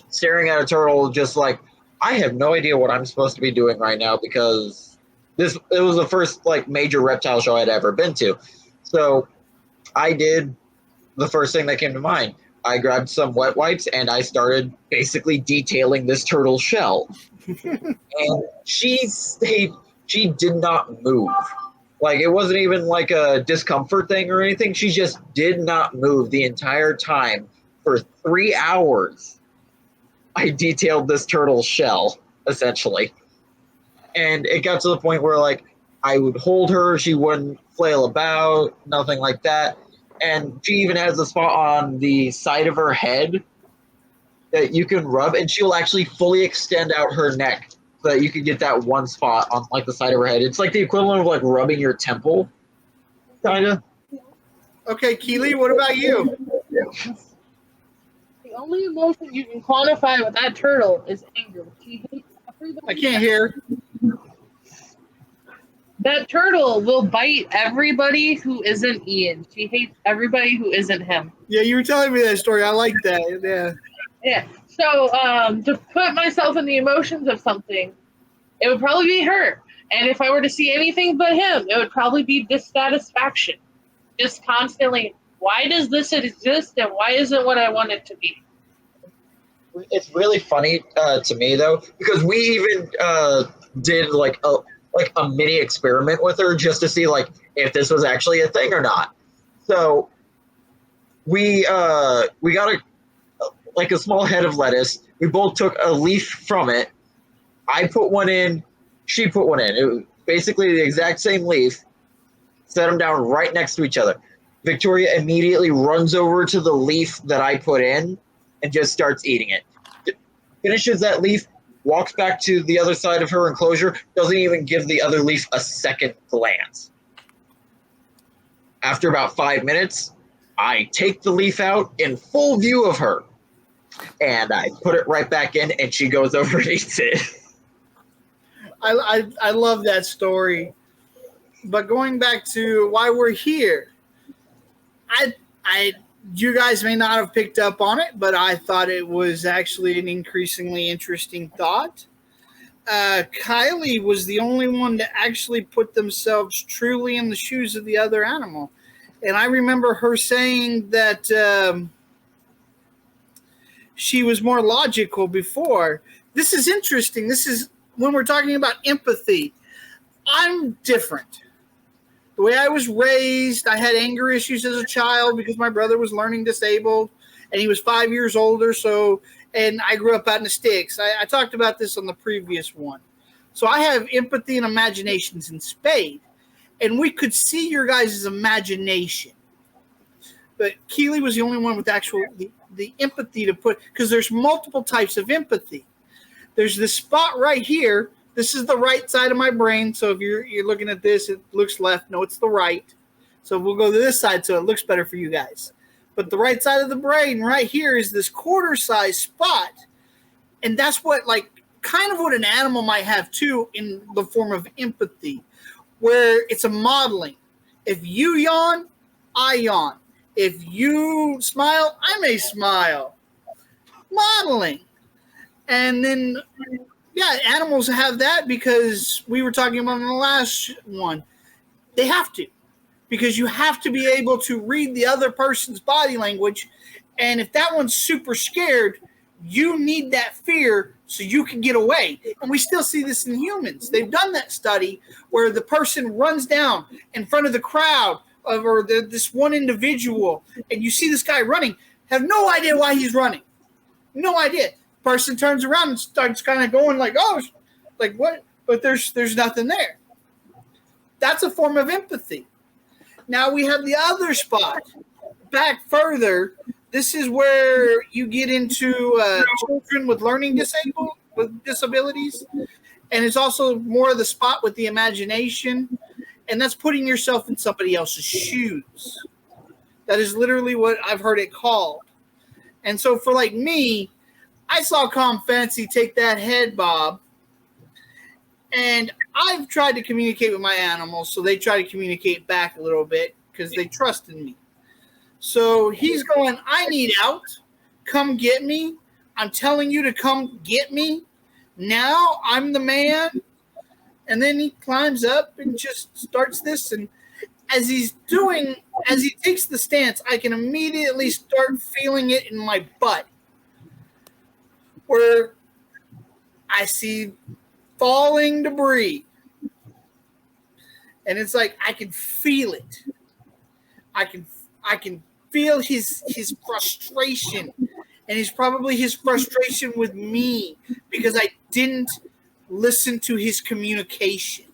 staring at a turtle just like, I have no idea what I'm supposed to be doing right now because it was the first like major reptile show I'd ever been to. So I did the first thing that came to mind. I grabbed some wet wipes and I started basically detailing this turtle's shell. And she did not move. Like, it wasn't even like a discomfort thing or anything. She just did not move the entire time for 3 hours. I detailed this turtle's shell, essentially. And it got to the point where, like, I would hold her, she wouldn't flail about, nothing like that. And she even has a spot on the side of her head that you can rub, and she'll actually fully extend out her neck so that you can get that one spot on, like, the side of her head. It's like the equivalent of, like, rubbing your temple, kind of. Okay, Keely, what about you? The only emotion you can quantify with that turtle is anger. She hates everybody. I can't hear. That turtle will bite everybody who isn't Ian. She hates everybody who isn't him. Yeah, you were telling me that story. I like that. Yeah. Yeah. So to put myself in the emotions of something, it would probably be her. And if I were to see anything but him, it would probably be dissatisfaction. Just constantly, why does this exist and why isn't what I want it to be? It's really funny to me, though, because we even did like a mini experiment with her just to see like if this was actually a thing or not. So we got a small head of lettuce. We both took a leaf from it. I put one in. She put one in. It was basically the exact same leaf. Set them down right next to each other. Victoria immediately runs over to the leaf that I put in and just starts eating it. Finishes that leaf, walks back to the other side of her enclosure, doesn't even give the other leaf a second glance. After about 5 minutes, I take the leaf out in full view of her, and I put it right back in, and she goes over and eats it. I love that story. But going back to why we're here, you guys may not have picked up on it, but I thought it was actually an increasingly interesting thought. Kylie was the only one to actually put themselves truly in the shoes of the other animal. And I remember her saying that she was more logical before. This is interesting. This is when we're talking about empathy. I'm different. The way I was raised, I had anger issues as a child because my brother was learning disabled and he was 5 years older. And I grew up out in the sticks. I talked about this on the previous one. So I have empathy and imaginations in spade. And we could see your guys' imagination. But Keely was the only one with actual the empathy to put, because there's multiple types of empathy. There's this spot right here. This is the right side of my brain. So if you're looking at this, it looks left. No, it's the right. So we'll go to this side so it looks better for you guys. But the right side of the brain right here is this quarter-size spot. And that's what, like, kind of what an animal might have, too, in the form of empathy. where it's a modeling. If you yawn, I yawn. If you smile, I may smile. Modeling. And then, yeah, animals have that because we were talking about in the last one. They have to, because you have to be able to read the other person's body language. And if that one's super scared, you need that fear so you can get away. And we still see this in humans. They've done that study where the person runs down in front of the crowd or this one individual, and you see this guy running, have no idea why he's running. No idea. Person turns around and starts kind of going like, oh, like what? But there's nothing there. That's a form of empathy. Now we have the other spot. Back further, this is where you get into children with disabilities. And it's also more of the spot with the imagination. And that's putting yourself in somebody else's shoes. That is literally what I've heard it called. And so for like me, I saw Calm Fancy take that head bob. And I've tried to communicate with my animals, so they try to communicate back a little bit because they trust in me. So he's going, I need out. Come get me. I'm telling you to come get me. Now I'm the man. And then he climbs up and just starts this. And as he takes the stance, I can immediately start feeling it in my butt. Where I see falling debris. And it's like I can feel it. I can feel his frustration. And it's probably his frustration with me because I didn't listen to his communication.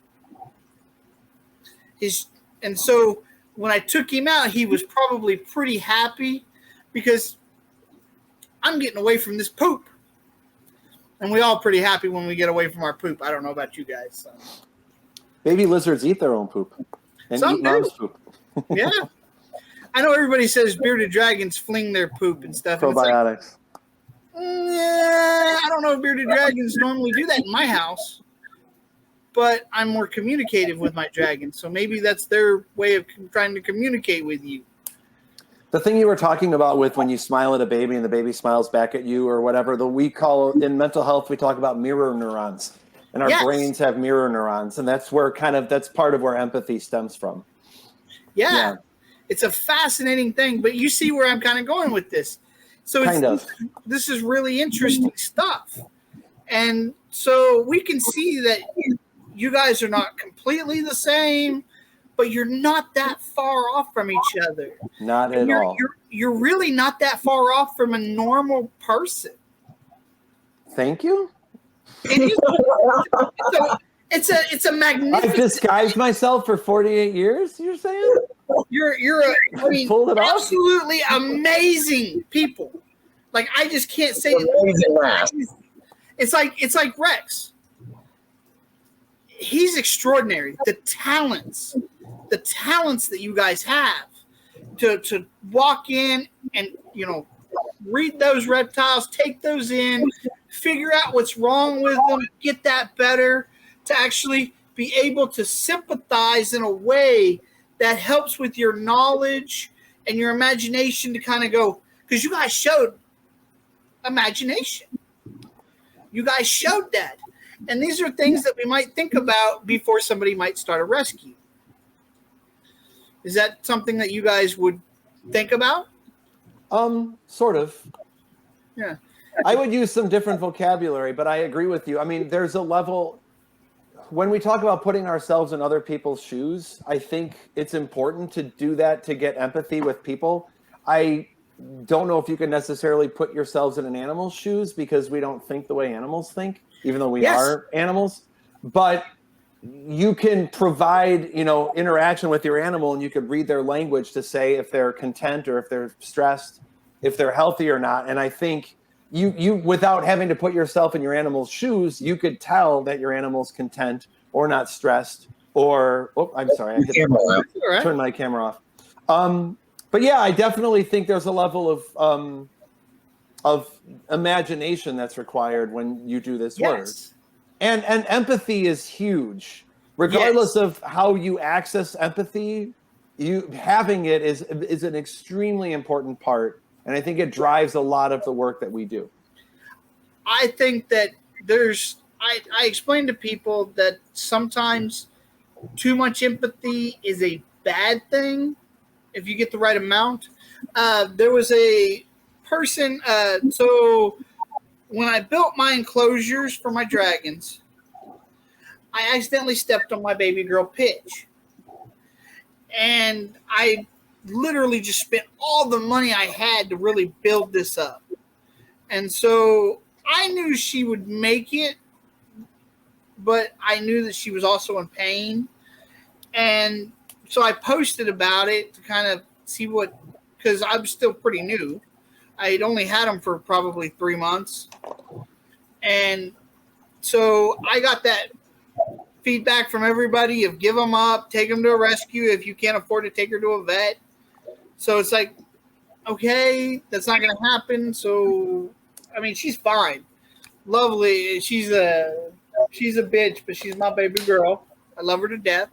And so when I took him out, he was probably pretty happy because I'm getting away from this poop. And we all pretty happy when we get away from our poop. I don't know about you guys. So. Baby lizards eat their own poop and Some eat mom's poop. Yeah. I know everybody says bearded dragons fling their poop and stuff. Probiotics. Yeah, I don't know if bearded dragons normally do that in my house, but I'm more communicative with my dragons, so maybe that's their way of trying to communicate with you. The thing you were talking about with when you smile at a baby and the baby smiles back at you or whatever, we call in mental health, we talk about mirror neurons, and our brains have mirror neurons, and that's where that's part of where empathy stems from. Yeah. It's a fascinating thing, but you see where I'm kind of going with this. So this is really interesting stuff. And so we can see that you guys are not completely the same, but you're not that far off from each other. Not at all. You're really not that far off from a normal person. Thank you. It's a magnificent. I've disguised myself for 48 years, you're saying? You're absolutely amazing people. Like I just can't say it. It's like Rex. He's extraordinary. The talents that you guys have to walk in and read those reptiles, take those in, figure out what's wrong with them, get that better, to actually be able to sympathize in a way that helps with your knowledge and your imagination to kind of go, because you guys showed imagination. You guys showed that. And these are things that we might think about before somebody might start a rescue. Is that something that you guys would think about? Sort of. Yeah. I would use some different vocabulary, but I agree with you. I mean, there's a level. When we talk about putting ourselves in other people's shoes, I think it's important to do that to get empathy with people. I don't know if you can necessarily put yourselves in an animal's shoes because we don't think the way animals think, even though we are animals. But you can provide, interaction with your animal, and you could read their language to say if they're content or if they're stressed, if they're healthy or not. And I think you without having to put yourself in your animal's shoes, you could tell that your animal's content or not stressed or, I'm sorry, I turned my camera off. But yeah, I definitely think there's a level of imagination that's required when you do this work. And empathy is huge. regardless of how you access empathy, you having it is an extremely important part, and I think it drives a lot of the work that we do. I think that I explain to people that sometimes too much empathy is a bad thing if you get the right amount. There was a person, so when I built my enclosures for my dragons, I accidentally stepped on my baby girl Pitch. And I literally just spent all the money I had to really build this up. And so I knew she would make it, but I knew that she was also in pain. And so I posted about it to kind of see what, because I'm still pretty new. I had only had them for probably 3 months. And so I got that feedback from everybody of give them up, take them to a rescue if you can't afford to take her to a vet. So it's like, okay, that's not going to happen. So, I mean, she's fine. Lovely. She's a bitch, but she's my baby girl. I love her to death.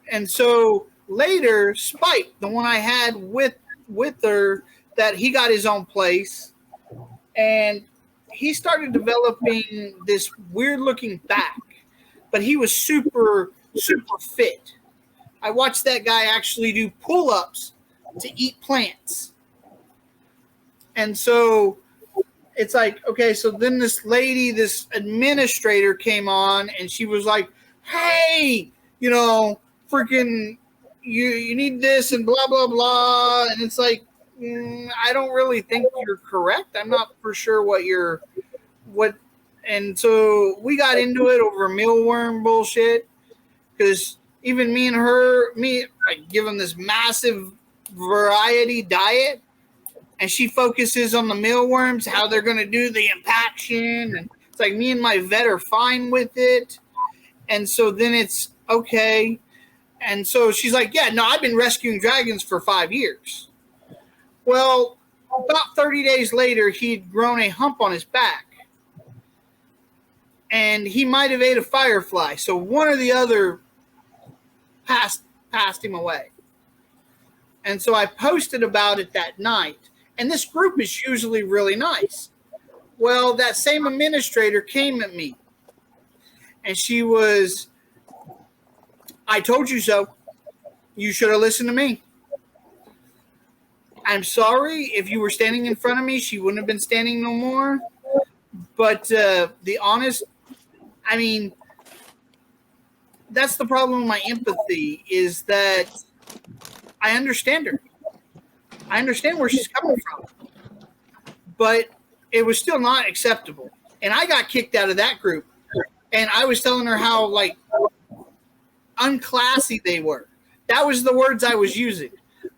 And so later, Spike, the one I had with her, that he got his own place, and he started developing this weird looking back, but he was super, super fit. I watched that guy actually do pull-ups to eat plants. And so it's like, okay, so then this lady, this administrator came on, and she was like, hey, you know, freaking, you need this and blah, blah, blah. And it's like, I don't really think you're correct. I'm not for sure what. And so we got into it over mealworm bullshit, because even me, I give them this massive variety diet, and she focuses on the mealworms, how they're going to do the impaction. And it's like me and my vet are fine with it. And so then it's okay. And so she's like, yeah, no, I've been rescuing dragons for 5 years. Well, about 30 days later, he'd grown a hump on his back. And he might have ate a firefly. So one or the other passed him away. And so I posted about it that night. And this group is usually really nice. Well, that same administrator came at me. And she was, I told you so. You should have listened to me. I'm sorry if you were standing in front of me, she wouldn't have been standing no more. But the honest, I mean, that's the problem with my empathy, is that I understand her. I understand where she's coming from. But it was still not acceptable. And I got kicked out of that group. And I was telling her how, like, unclassy they were. That was the words I was using.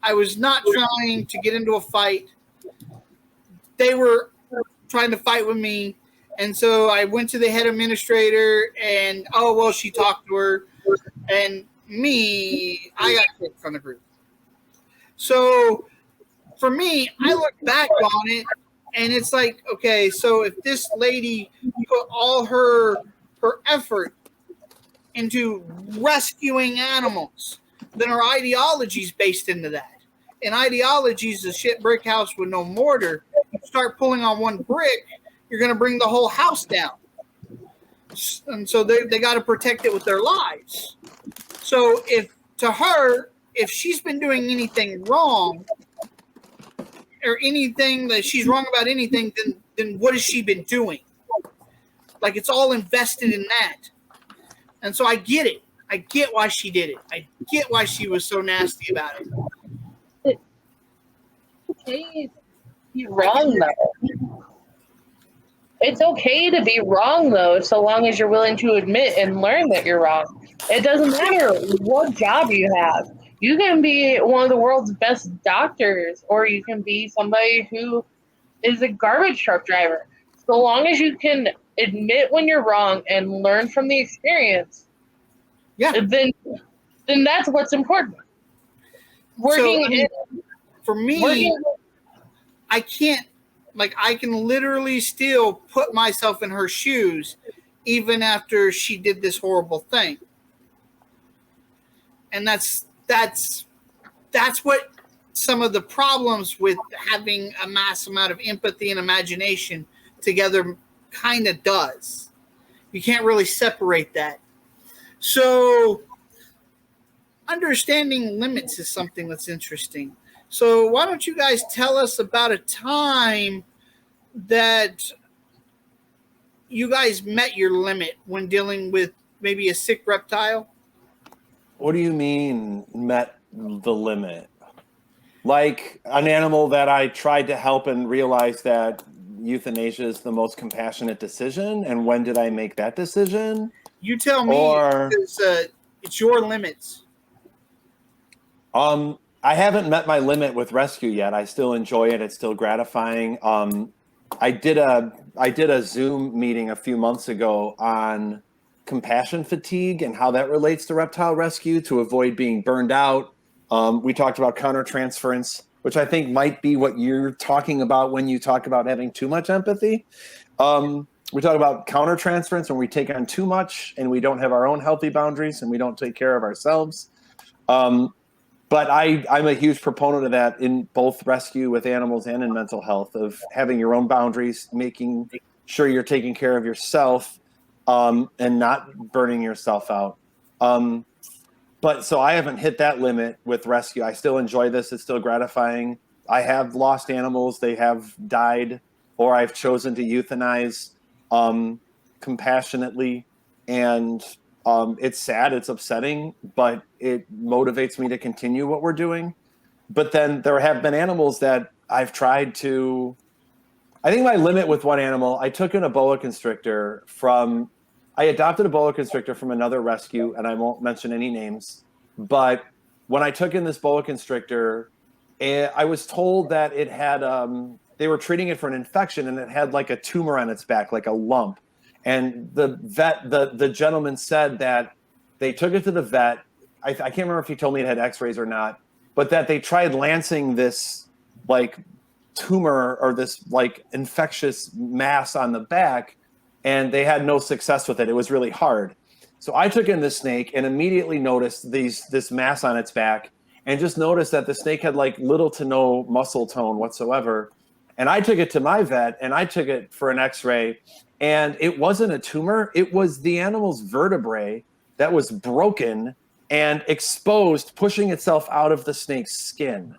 I was not trying to get into a fight. They were trying to fight with me. And so I went to the head administrator, and, oh, well, she talked to her. And me, I got kicked from the group. So for me, I look back on it, and it's like, okay, so if this lady put all her effort into rescuing animals, then her ideology is based into that. And ideology is a shit brick house with no mortar. You start pulling on one brick, you're going to bring the whole house down. And so they got to protect it with their lives. So if she's been doing anything wrong, or anything that she's wrong about anything, then what has she been doing? Like, it's all invested in that. And so I get it. I get why she did it. I get why she was so nasty about it. It's okay to be wrong, though. It's okay to be wrong, though, so long as you're willing to admit and learn that you're wrong. It doesn't matter what job you have. You can be one of the world's best doctors, or you can be somebody who is a garbage truck driver. So long as you can admit when you're wrong and learn from the experience, then that's what's important. For me, I can't, like, I can literally still put myself in her shoes even after she did this horrible thing. And that's what some of the problems with having a mass amount of empathy and imagination together kind of does. You can't really separate that. So understanding limits is something that's interesting. So why don't you guys tell us about a time that you guys met your limit when dealing with maybe a sick reptile? What do you mean met the limit? Like an animal that I tried to help and realized that euthanasia is the most compassionate decision? And when did I make that decision? You tell me, because it's your limits. I haven't met my limit with rescue yet. I still enjoy it. It's still gratifying. I did a Zoom meeting a few months ago on compassion fatigue and how that relates to reptile rescue to avoid being burned out. We talked about countertransference, which I think might be what you're talking about when you talk about having too much empathy. We talk about countertransference when we take on too much and we don't have our own healthy boundaries and we don't take care of ourselves. But I'm a huge proponent of that in both rescue with animals and in mental health, of having your own boundaries, making sure you're taking care of yourself, and not burning yourself out. But so I haven't hit that limit with rescue. I still enjoy this. It's still gratifying. I have lost animals. They have died, or I've chosen to euthanize compassionately. And it's sad, it's upsetting, but it motivates me to continue what we're doing. But then there have been animals that I've tried to, I think my limit with one animal, I took in a boa constrictor I adopted a boa constrictor from another rescue, and I won't mention any names. But when I took in this boa constrictor, I was told that it had, they were treating it for an infection, and it had like a tumor on its back, like a lump. And the vet, the gentleman said that they took it to the vet. I can't remember if he told me it had x-rays or not, but that they tried lancing this like tumor or this like infectious mass on the back, and they had no success with it. It was really hard. So I took in the snake and immediately noticed this mass on its back, and just noticed that the snake had like little to no muscle tone whatsoever. And I took it to my vet and I took it for an x-ray, and it wasn't a tumor. It was the animal's vertebrae that was broken and exposed, pushing itself out of the snake's skin,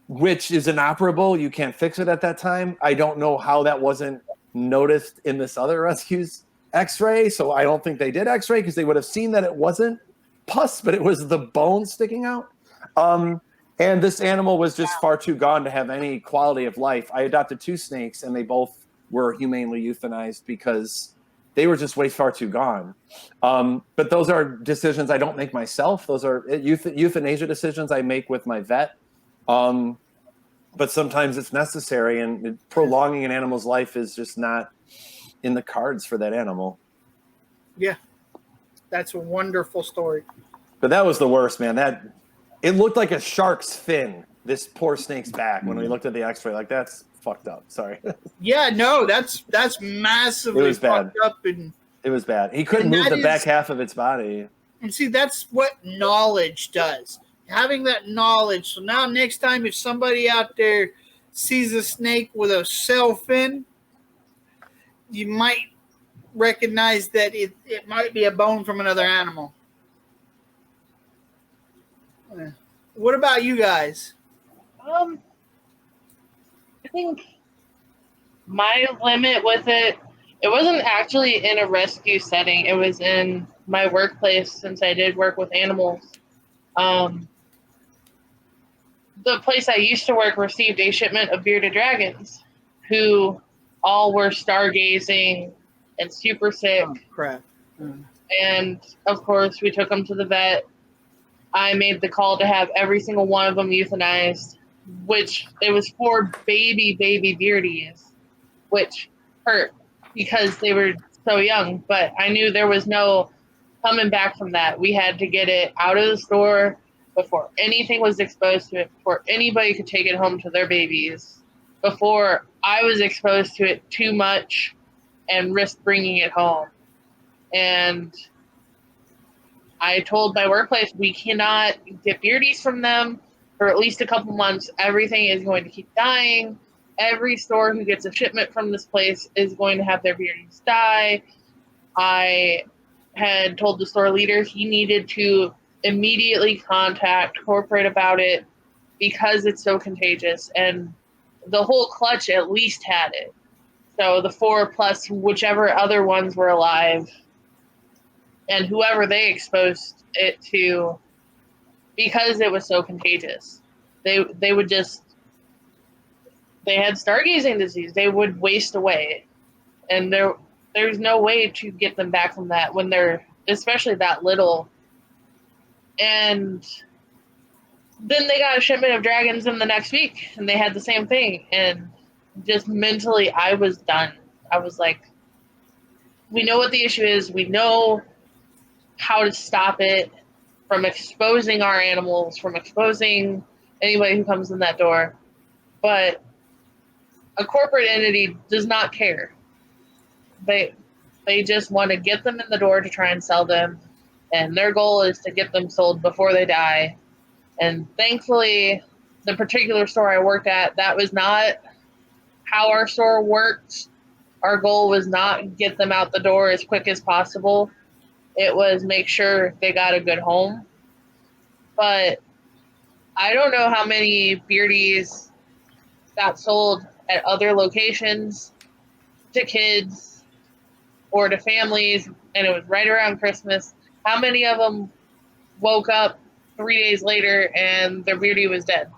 which is inoperable. You can't fix it at that time. I don't know how that wasn't noticed in this other rescue's x-ray. So I don't think they did x-ray, because they would have seen that it wasn't pus, but it was the bone sticking out. And this animal was just far too gone to have any quality of life. I adopted 2 snakes, and they both were humanely euthanized because they were just way far too gone. But those are decisions I don't make myself. Those are euthanasia decisions I make with my vet. But sometimes it's necessary, and prolonging an animal's life is just not in the cards for that animal. Yeah, that's a wonderful story. But that was the worst, man. It looked like a shark's fin, this poor snake's back, when we looked at the x-ray. Like, that's fucked up. Sorry. Yeah, no, that's massively fucked up. And it was bad. He couldn't move the back half of its body. And see, that's what knowledge does. Having that knowledge. So now next time if somebody out there sees a snake with a cell fin, you might recognize that it might be a bone from another animal. What about you guys? I think my limit with it wasn't actually in a rescue setting. It was in my workplace, since I did work with animals. The place I used to work received a shipment of bearded dragons who all were stargazing and super sick. Oh, crap. And, of course, we took them to the vet. I made the call to have every single one of them euthanized, which it was 4 baby beardies, which hurt because they were so young. But I knew there was no coming back from that. We had to get it out of the store before anything was exposed to it, before anybody could take it home to their babies, before I was exposed to it too much and risk bringing it home. And I told my workplace, we cannot get beardies from them for at least a couple months. Everything is going to keep dying. Every store who gets a shipment from this place is going to have their beardies die. I had told the store leader he needed to immediately contact corporate about it because it's so contagious. And the whole clutch at least had it. So the 4 plus whichever other ones were alive and whoever they exposed it to, because it was so contagious, they had stargazing disease. They would waste away, and there's no way to get them back from that when they're especially that little. And then they got a shipment of dragons in the next week, and they had the same thing. And just mentally, I was done. I was like, we know what the issue is. We know how to stop it from exposing our animals, from exposing anybody who comes in that door. But a corporate entity does not care. They just want to get them in the door to try and sell them, and their goal is to get them sold before they die. And thankfully, the particular store I worked at, that was not how our store worked. Our goal was not get them out the door as quick as possible. It was make sure they got a good home. But I don't know how many beardies got sold at other locations to kids or to families, and it was right around Christmas. How many of them woke up 3 days later and their beardie was dead?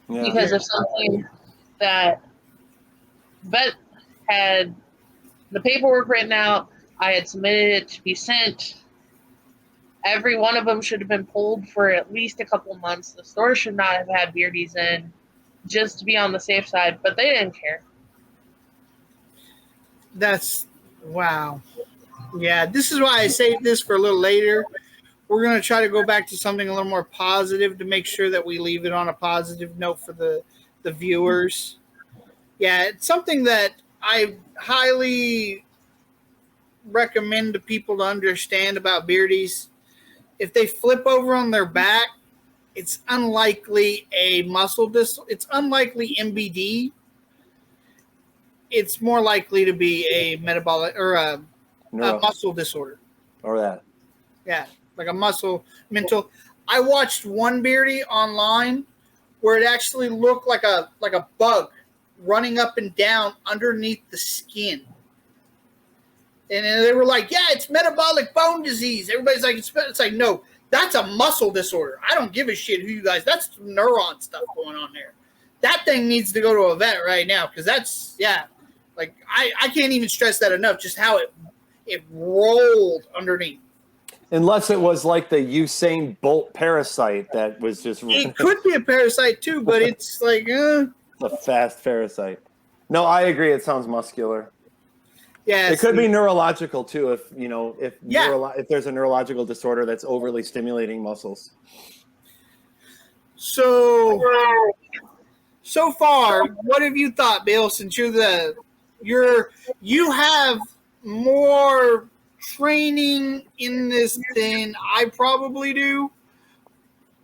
Yeah. Because of something that vet had the paperwork written out. I had submitted it to be sent. Every one of them should have been pulled for at least a couple months. The store should not have had beardies in, just to be on the safe side, but they didn't care. That's wow. Yeah, this is why I saved this for a little later. We're going to try to go back to something a little more positive to make sure that we leave it on a positive note for the viewers. Yeah, it's something that I highly recommend to people to understand about beardies. If they flip over on their back, it's unlikely a muscle it's unlikely MBD. It's more likely to be a metabolic or a muscle disorder. Or that. Yeah, like a mental. I watched one beardie online where it actually looked like a bug running up and down underneath the skin. And they were like, yeah, it's metabolic bone disease. Everybody's like, it's like, no, that's a muscle disorder. I don't give a shit who you guys, that's neuron stuff going on there. That thing needs to go to a vet right now because that's, yeah, like I can't even stress that enough, just how it rolled underneath. Unless it was like the Usain Bolt parasite that was just... It could be a parasite too, but it's like... a fast parasite. No, I agree. It sounds muscular. Yeah, it could be neurological too. If there's a neurological disorder that's overly stimulating muscles. So far, what have you thought, Bill? Since you have more training in this than I probably do.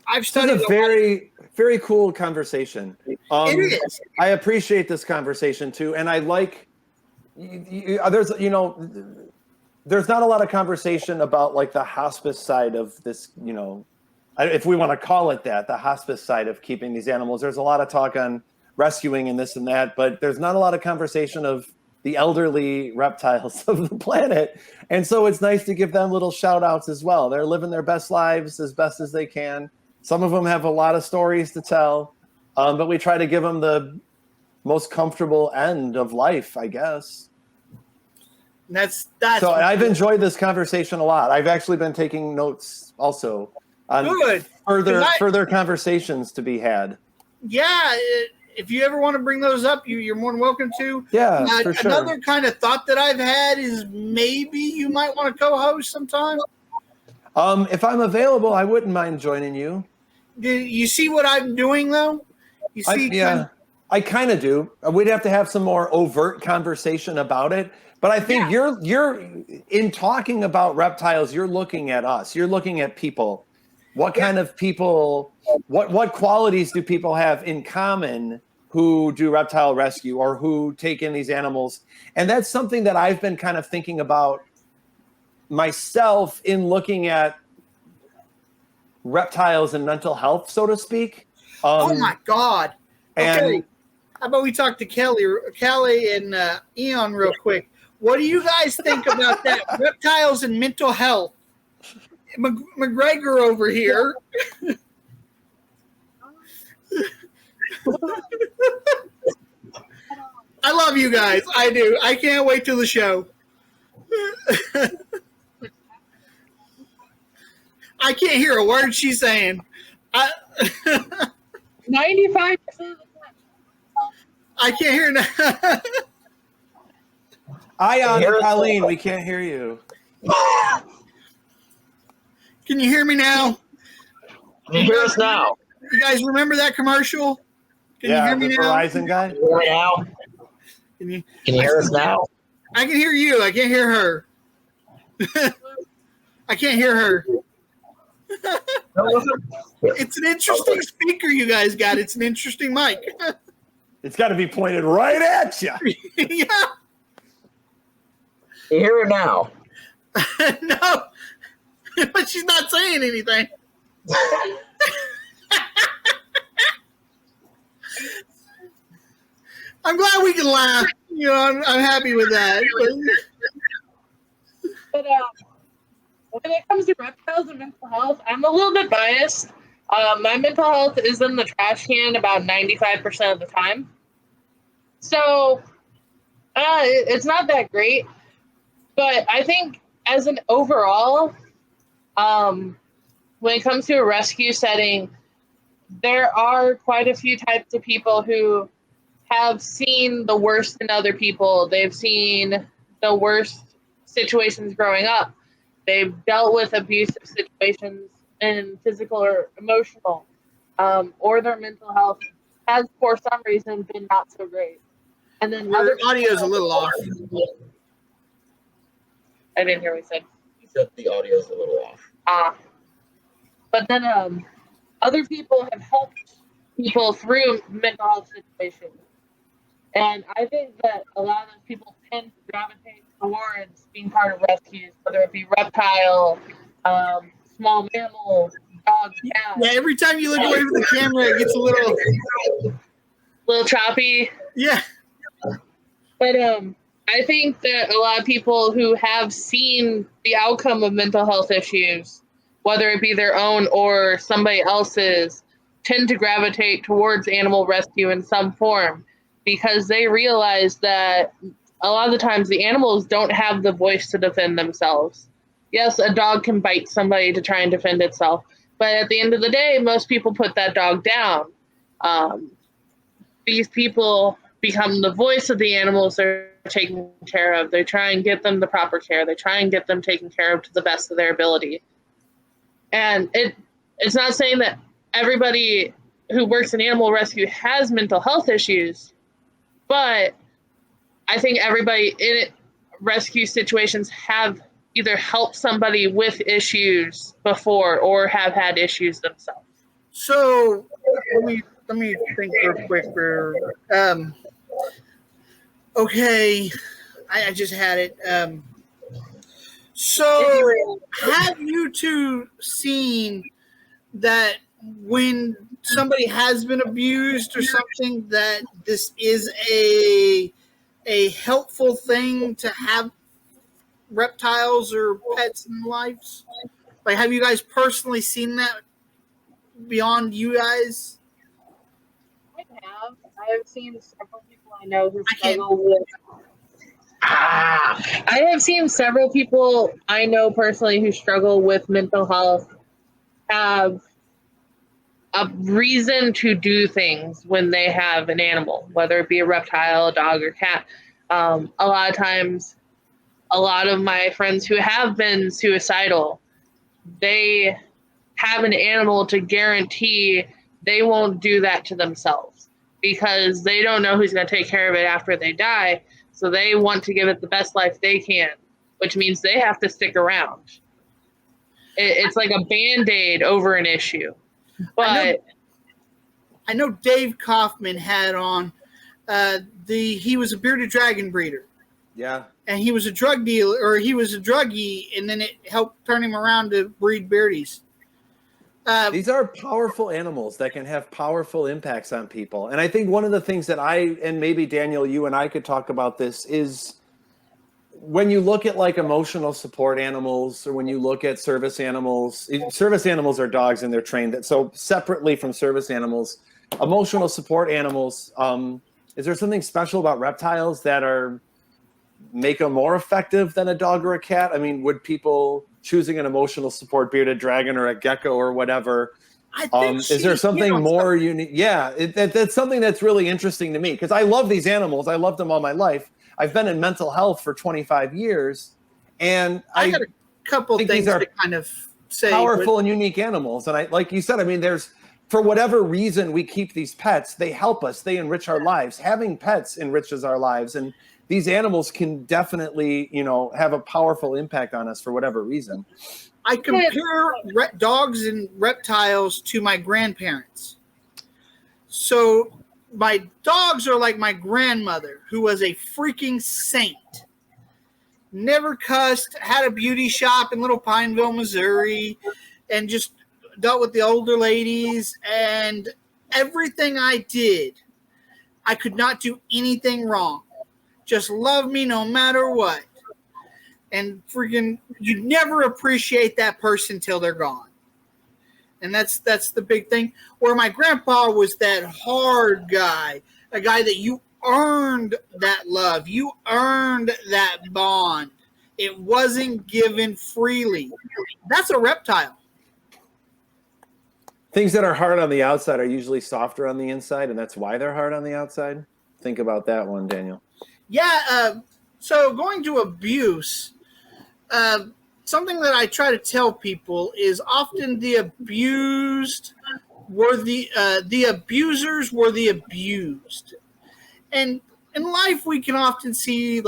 I've studied this is a very, very cool conversation. It is. I appreciate this conversation too, and I like. There's not a lot of conversation about like the hospice side of this, if we want to call it that, the hospice side of keeping these animals. There's a lot of talk on rescuing and this and that, but there's not a lot of conversation of the elderly reptiles of the planet. And so it's nice to give them little shout outs as well. They're living their best lives as best as they can. Some of them have a lot of stories to tell, but we try to give them the most comfortable end of life, I guess. That's so I've enjoyed this conversation a lot. I've actually been taking notes also on further conversations to be had. Yeah, if you ever want to bring those up, you're more than welcome to. Yeah, for sure. Another kind of thought that I've had is maybe you might want to co-host sometime. If I'm available, I wouldn't mind joining you. Do you see what I'm doing though? You see, I kind of do. We'd have to have some more overt conversation about it. But I think you're in talking about reptiles, you're looking at us. You're looking at people. What kind of people, what qualities do people have in common who do reptile rescue or who take in these animals? And that's something that I've been kind of thinking about myself in looking at reptiles and mental health, so to speak. Oh my God. Okay. And how about we talk to Kelly and Eon real quick. What do you guys think about that? Reptiles and mental health. McGregor over here. I love you guys. I do. I can't wait till the show. I can't hear a word she's saying. 95% of the time. I can't hear now. Ion and Colleen, we can't hear you. Can you hear me now? Can you hear us now? You guys remember that commercial? Can you hear me the now? Verizon guy. Now? Can you hear us now? I can hear you. I can't hear her. I can't hear her. It's an interesting speaker you guys got. It's an interesting mic. It's got to be pointed right at you. Yeah. You hear her now? No. But she's not saying anything. I'm glad we can laugh. You know, I'm happy with that. But when it comes to reptiles and mental health, I'm a little bit biased. My mental health is in the trash can about 95% of the time. So it's not that great. But I think as an overall, when it comes to a rescue setting, there are quite a few types of people who have seen the worst in other people. They've seen the worst situations growing up. They've dealt with abusive situations in physical or emotional, or their mental health has, for some reason, been not so great. And then Your audio's a little off. I didn't hear what he said. He said the audio's a little off. But then other people have helped people through mental health situations. And I think that a lot of those people tend to gravitate towards being part of rescues, whether it be reptile, small mammal, dog, cat. Yeah, every time you look away from the camera, it gets a little choppy. Yeah. But I think that a lot of people who have seen the outcome of mental health issues, whether it be their own or somebody else's, tend to gravitate towards animal rescue in some form because they realize that a lot of the times the animals don't have the voice to defend themselves. Yes, a dog can bite somebody to try and defend itself, but at the end of the day, most people put that dog down. These people become the voice of the animals they're taking care of. They try and get them the proper care. They try and get them taken care of to the best of their ability. And it's not saying that everybody who works in animal rescue has mental health issues, but I think everybody in rescue situations have either helped somebody with issues before or have had issues themselves. So let me think real quick. Okay, I just had it. So have you two seen that when somebody has been abused or something, that this is a helpful thing to have reptiles or pets in lives? Like, have you guys personally seen that beyond you guys? I have. I have seen several people I know who struggle with. I have seen several people I know personally who struggle with mental health have a reason to do things when they have an animal, whether it be a reptile, a dog, or cat. A lot of times, a lot of my friends who have been suicidal, they have an animal to guarantee they won't do that to themselves. because they don't know who's going to take care of it after they die. So they want to give it the best life they can, which means they have to stick around. It's like a Band-Aid over an issue. But I know Dave Kaufman had on he was a bearded dragon breeder. Yeah. And he was a drug dealer, or he was a druggie, and then it helped turn him around to breed beardies. These are powerful animals that can have powerful impacts on people. And I think one of the things that and maybe Daniel, you and I could talk about this, is when you look at like emotional support animals, or when you look at service animals are dogs and they're trained. So separately from service animals, emotional support animals, is there something special about reptiles that make them more effective than a dog or a cat? I mean, would people choosing an emotional support bearded dragon or a gecko or whatever, is there something more unique? Yeah, that's something that's really interesting to me, because I love these animals. I loved them all my life. I've been in mental health for 25 years, and I got a couple think things these are to kind of say. Powerful and unique animals. And like you said, I mean, for whatever reason we keep these pets, they help us, they enrich our lives. Having pets enriches our lives, and these animals can definitely, have a powerful impact on us for whatever reason. I compare dogs and reptiles to my grandparents. So my dogs are like my grandmother, who was a freaking saint. Never cussed, had a beauty shop in Little Pineville, Missouri, and just dealt with the older ladies. And everything I did, I could not do anything wrong. Just love me no matter what. And freaking, you never appreciate that person till they're gone. And that's the big thing. Where my grandpa was that hard guy, a guy that you earned that love. You earned that bond. It wasn't given freely. That's a reptile. Things that are hard on the outside are usually softer on the inside, and that's why they're hard on the outside. Think about that one, Daniel. Yeah, so going to abuse, something that I try to tell people is often the abused were the abusers were the abused. And in life, we can often see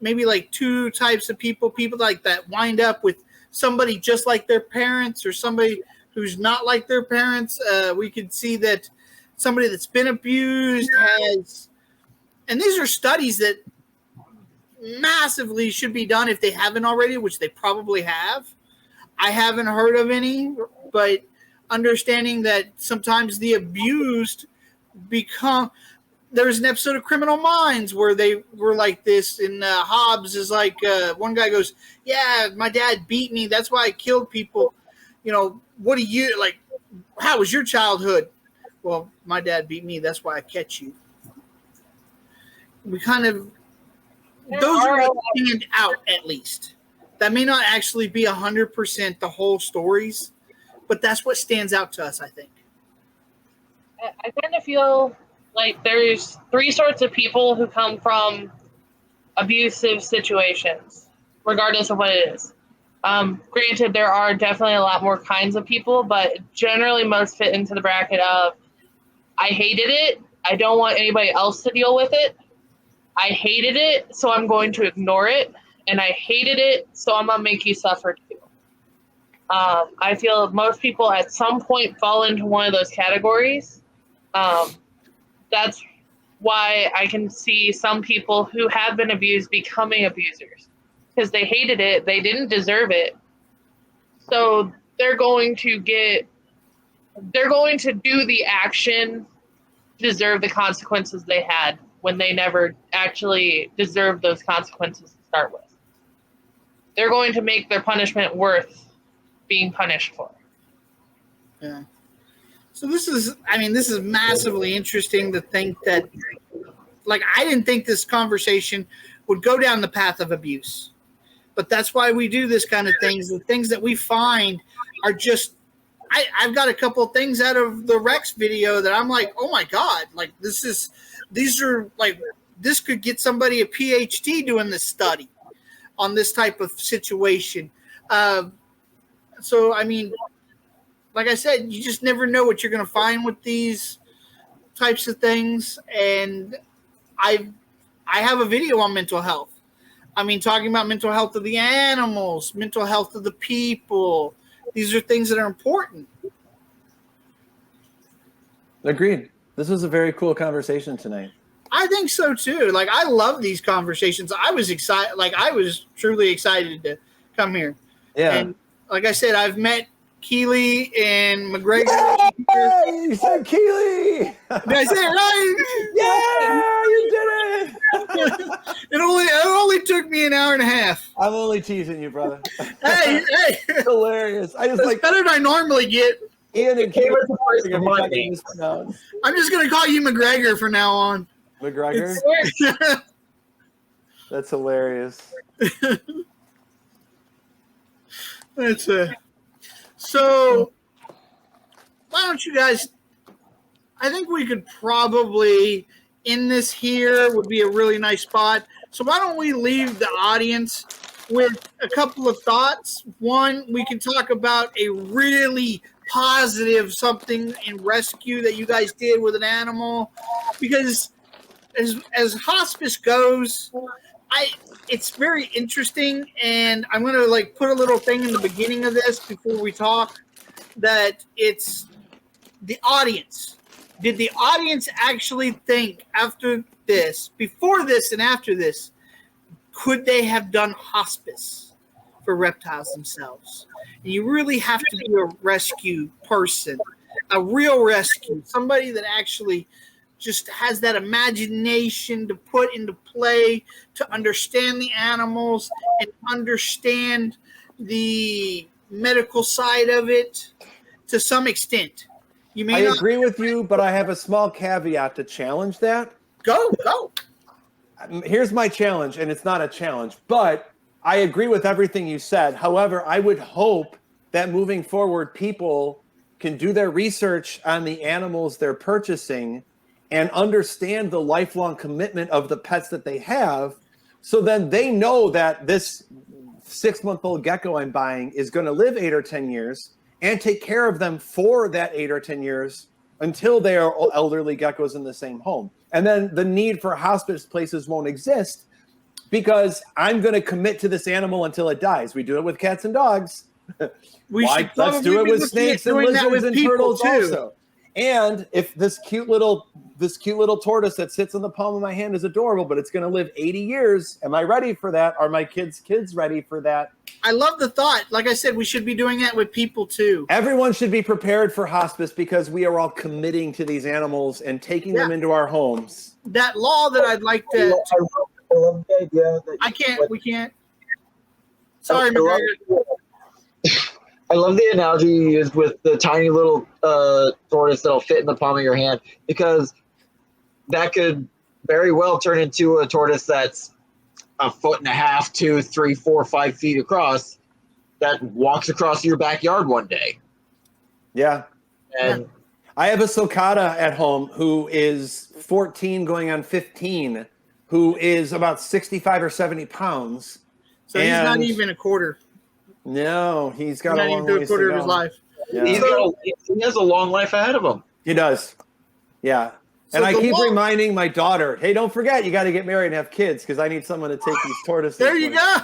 maybe two types of people like that wind up with somebody just like their parents, or somebody who's not like their parents. We could see that somebody that's been abused has, and these are studies that massively should be done if they haven't already, which they probably have. I haven't heard of any, but understanding that sometimes the abused become. There's an episode of Criminal Minds where they were like this, and Hobbs is like, one guy goes, "Yeah, my dad beat me. That's why I killed people. What do you like? How was your childhood?" "Well, my dad beat me. That's why I catch you." We kind of, those are stand out, at least. That may not actually be 100% the whole stories, but that's what stands out to us, I think. I kind of feel like there's three sorts of people who come from abusive situations, regardless of what it is. Granted, there are definitely a lot more kinds of people, but generally most fit into the bracket of, I hated it, I don't want anybody else to deal with it, I hated it, so I'm going to ignore it, and I hated it, so I'm going to make you suffer too. I feel most people at some point fall into one of those categories. That's why I can see some people who have been abused becoming abusers, because they hated it, they didn't deserve it, so they're going to do the action, deserve the consequences they had when they never actually deserved those consequences to start with. They're going to make their punishment worth being punished for. Yeah. So this is massively interesting to think that, I didn't think this conversation would go down the path of abuse. But that's why we do this kind of things. The things that we find are just, I've got a couple of things out of the Rex video that I'm like, oh my God, this could get somebody a PhD doing this study on this type of situation. So, like I said, you just never know what you're going to find with these types of things, and I have a video on mental health. I mean, talking about mental health of the animals, mental health of the people. These are things that are important. Agreed. This was a very cool conversation tonight. I think so too. Like, I love these conversations. I was excited. Like, I was truly excited to come here. Yeah. And like I said, I've met Keely and McGregor. Yay! You said Keely! Did I say it right? Yeah, you did it! It only took me an hour and a half. I'm only teasing you, brother. Hey, Hilarious. I just that's like better than I normally get. Ian and Keely. McGregor. I'm just gonna call you McGregor from now on. McGregor? That's hilarious. That's so. Why don't you guys? I think we could probably end this here. Would be a really nice spot. So why don't we leave the audience with a couple of thoughts? One, we can talk about a really positive something in rescue that you guys did with an animal, because as hospice goes, it's very interesting, and I'm gonna like put a little thing in the beginning of this before we talk, that it's the audience. Did the audience actually think after this, before this and after this, could they have done hospice for reptiles themselves? And you really have to be a rescue person, a real rescue, somebody that actually just has that imagination to put into play, to understand the animals and understand the medical side of it to some extent. You may I agree with you, but I have a small caveat to challenge that. Go. Here's my challenge, and it's not a challenge, but I agree with everything you said. However, I would hope that moving forward, people can do their research on the animals they're purchasing and understand the lifelong commitment of the pets that they have. So then they know that this 6-month-old gecko I'm buying is going to live 8 or 10 years and take care of them for that 8 or 10 years until they are elderly geckos in the same home. And then the need for hospice places won't exist because I'm going to commit to this animal until it dies. We do it with cats and dogs. Let's do it with snakes and lizards and turtles also. And if this cute little tortoise that sits in the palm of my hand is adorable, but it's going to live 80 years, am I ready for that? Are my kids ready for that? I love the thought. Like I said, we should be doing that with people too. Everyone should be prepared for hospice because we are all committing to these animals and taking them into our homes. That law that I'd like to. I love the idea that we can't. Sorry, McGregor. I love the analogy you used with the tiny little tortoise that'll fit in the palm of your hand, because that could very well turn into a tortoise that's 1.5 feet, 2, 3, 4, 5 feet across, that walks across your backyard one day. Yeah. And I have a sulcata at home who is 14 going on 15, who is about 65 or 70 pounds. So he's not even a quarter. No, he's got not a long even ways a quarter to of his go. life. Yeah. he has a long life ahead of him. He does. Yeah. So And I keep law- reminding my daughter, hey, don't forget, you got to get married and have kids because I need someone to take these tortoises. There you go.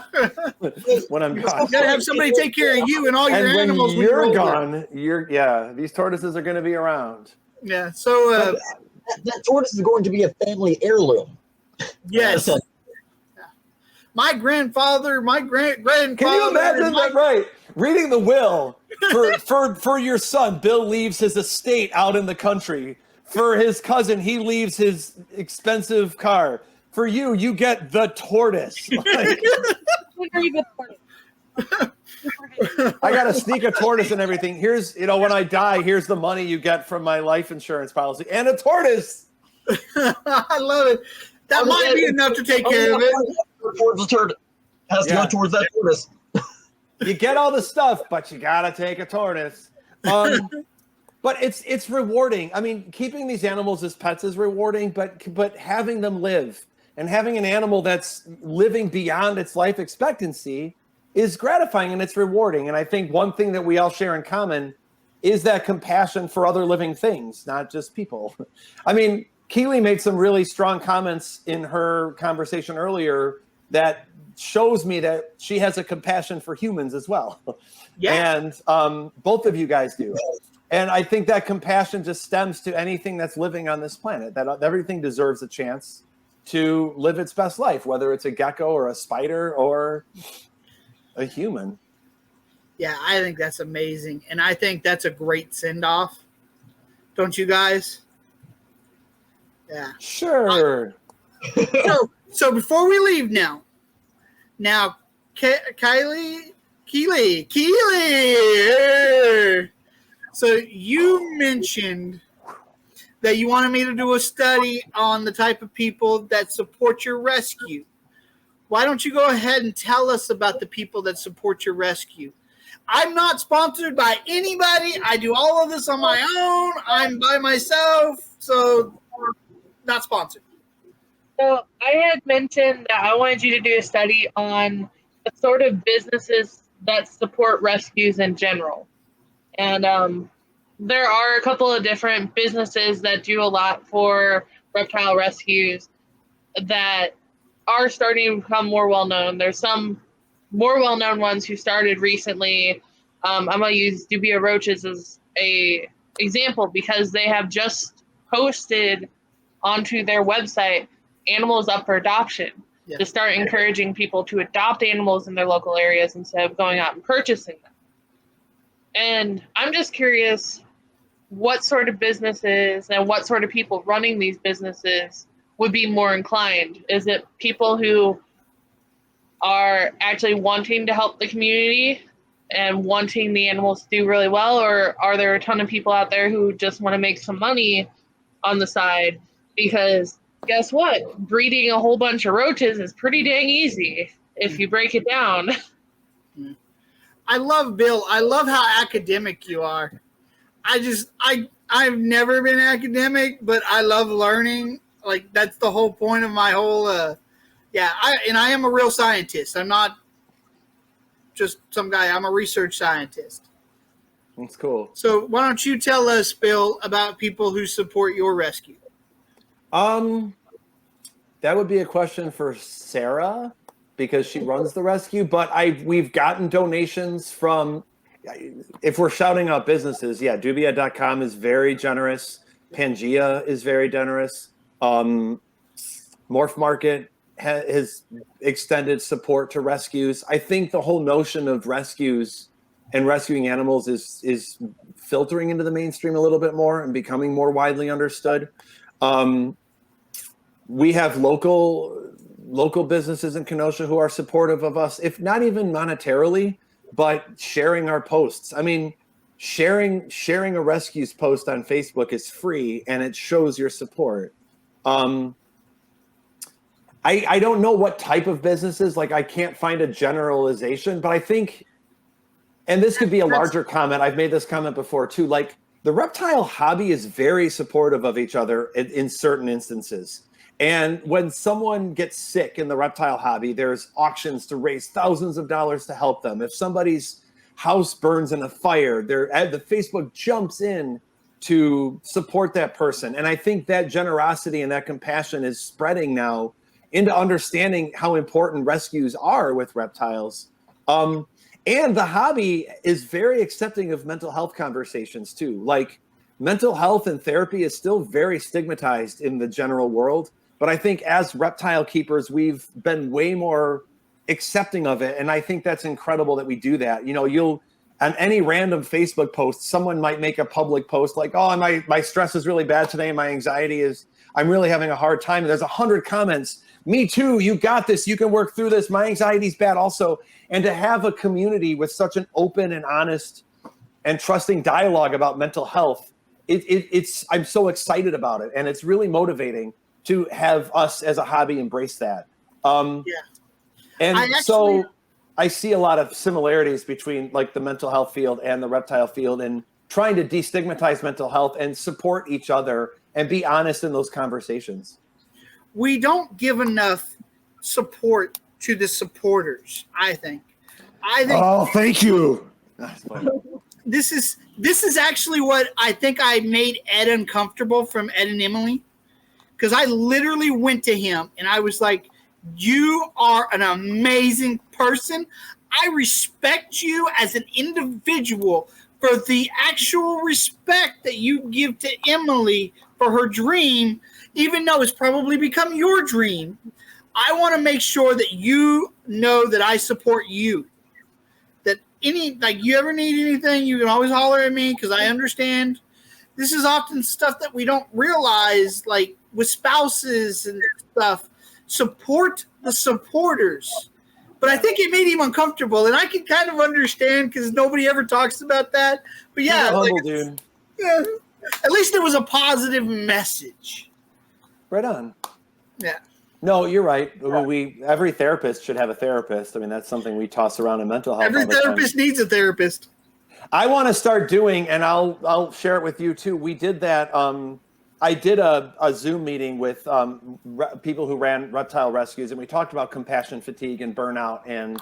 When I'm You gone. gotta have somebody take care of you and all your And animals. when you're you're older. gone, these tortoises are going to be around. Yeah. So That tortoise is going to be a family heirloom. yes. My grandfather, my grandfather. Can you imagine that? Right, reading the will for your son. Bill leaves his estate out in the country. For his cousin, he leaves his expensive car. For you, you get the tortoise. I got to sneak a tortoise and everything. Here's, when I die, here's the money you get from my life insurance policy and a tortoise. I love it. That might be enough to take care of it. Towards the turtle. Has to go towards that tortoise. You get all the stuff, but you got to take a tortoise. But it's rewarding. I mean, keeping these animals as pets is rewarding, but having them live and having an animal that's living beyond its life expectancy is gratifying and it's rewarding. And I think one thing that we all share in common is that compassion for other living things, not just people. I mean, Keely made some really strong comments in her conversation earlier that shows me that she has a compassion for humans as well. Yeah. And both of you guys do. And I think that compassion just stems to anything that's living on this planet, that everything deserves a chance to live its best life, whether it's a gecko or a spider or a human. Yeah, I think that's amazing. And I think that's a great send-off. Don't you guys? Yeah. Sure. So before we leave now, Keely. So you mentioned that you wanted me to do a study on the type of people that support your rescue. Why don't you go ahead and tell us about the people that support your rescue? I'm not sponsored by anybody. I do all of this on my own. I'm by myself, so not sponsored. So I had mentioned that I wanted you to do a study on the sort of businesses that support rescues in general. And there are a couple of different businesses that do a lot for reptile rescues that are starting to become more well-known. There's some more well-known ones who started recently. I'm going to use Dubia Roaches as a example because they have just posted onto their website animals up for adoption to start encouraging people to adopt animals in their local areas instead of going out and purchasing them. And I'm just curious what sort of businesses and what sort of people running these businesses would be more inclined. Is it people who are actually wanting to help the community and wanting the animals to do really well, or are there a ton of people out there who just want to make some money on the side? Because guess what? Breeding a whole bunch of roaches is pretty dang easy if you break it down. I love Bill. I love how academic you are. I've never been academic, but I love learning. Like, that's the whole point of my whole, I am a real scientist. I'm not just some guy. I'm a research scientist. That's cool. So why don't you tell us, Bill, about people who support your rescue? That would be a question for Sarah because she runs the rescue, but we've gotten donations from, if we're shouting out businesses, Dubia.com is very generous. Pangea is very generous. Morph Market has extended support to rescues. I think the whole notion of rescues and rescuing animals is filtering into the mainstream a little bit more and becoming more widely understood. We have local businesses in Kenosha who are supportive of us, if not even monetarily, but sharing our posts. I mean, sharing a rescues post on Facebook is free and it shows your support. I don't know what type of businesses, like I can't find a generalization, but I think, and this could be a larger comment, I've made this comment before too, like the reptile hobby is very supportive of each other in certain instances. And when someone gets sick in the reptile hobby, there's auctions to raise thousands of dollars to help them. If somebody's house burns in a fire, the Facebook jumps in to support that person. And I think that generosity and that compassion is spreading now into understanding how important rescues are with reptiles. And the hobby is very accepting of mental health conversations too. Like mental health and therapy is still very stigmatized in the general world. But I think as reptile keepers, we've been way more accepting of it. And I think that's incredible that we do that. You know, on any random Facebook post, someone might make a public post like, oh, my stress is really bad today. My anxiety is, I'm really having a hard time. And there's 100 comments. Me too. You got this. You can work through this. My anxiety is bad also. And to have a community with such an open and honest and trusting dialogue about mental health, I'm so excited about it. And it's really motivating to have us as a hobby embrace that. So I see a lot of similarities between like the mental health field and the reptile field and trying to destigmatize mental health and support each other and be honest in those conversations. We don't give enough support to the supporters, I think. Oh, thank you. This this is actually what I think I made Ed uncomfortable from Ed and Emily. Because I literally went to him and I was like, you are an amazing person. I respect you as an individual for the actual respect that you give to Emily for her dream, even though it's probably become your dream. I want to make sure that you know that I support you. That you ever need anything, you can always holler at me because I understand. This is often stuff that we don't realize, like with spouses and stuff. Support the supporters. But I think it made him uncomfortable, and I can kind of understand because nobody ever talks about that. But yeah, humble, dude. Yeah, at least it was a positive message. Right on. Yeah. No, you're right. Every therapist should have a therapist. I mean, that's something we toss around in mental health. Every therapist needs a therapist. I want to start doing, and I'll share it with you too. We did that. I did a Zoom meeting with people who ran reptile rescues, and we talked about compassion fatigue and burnout and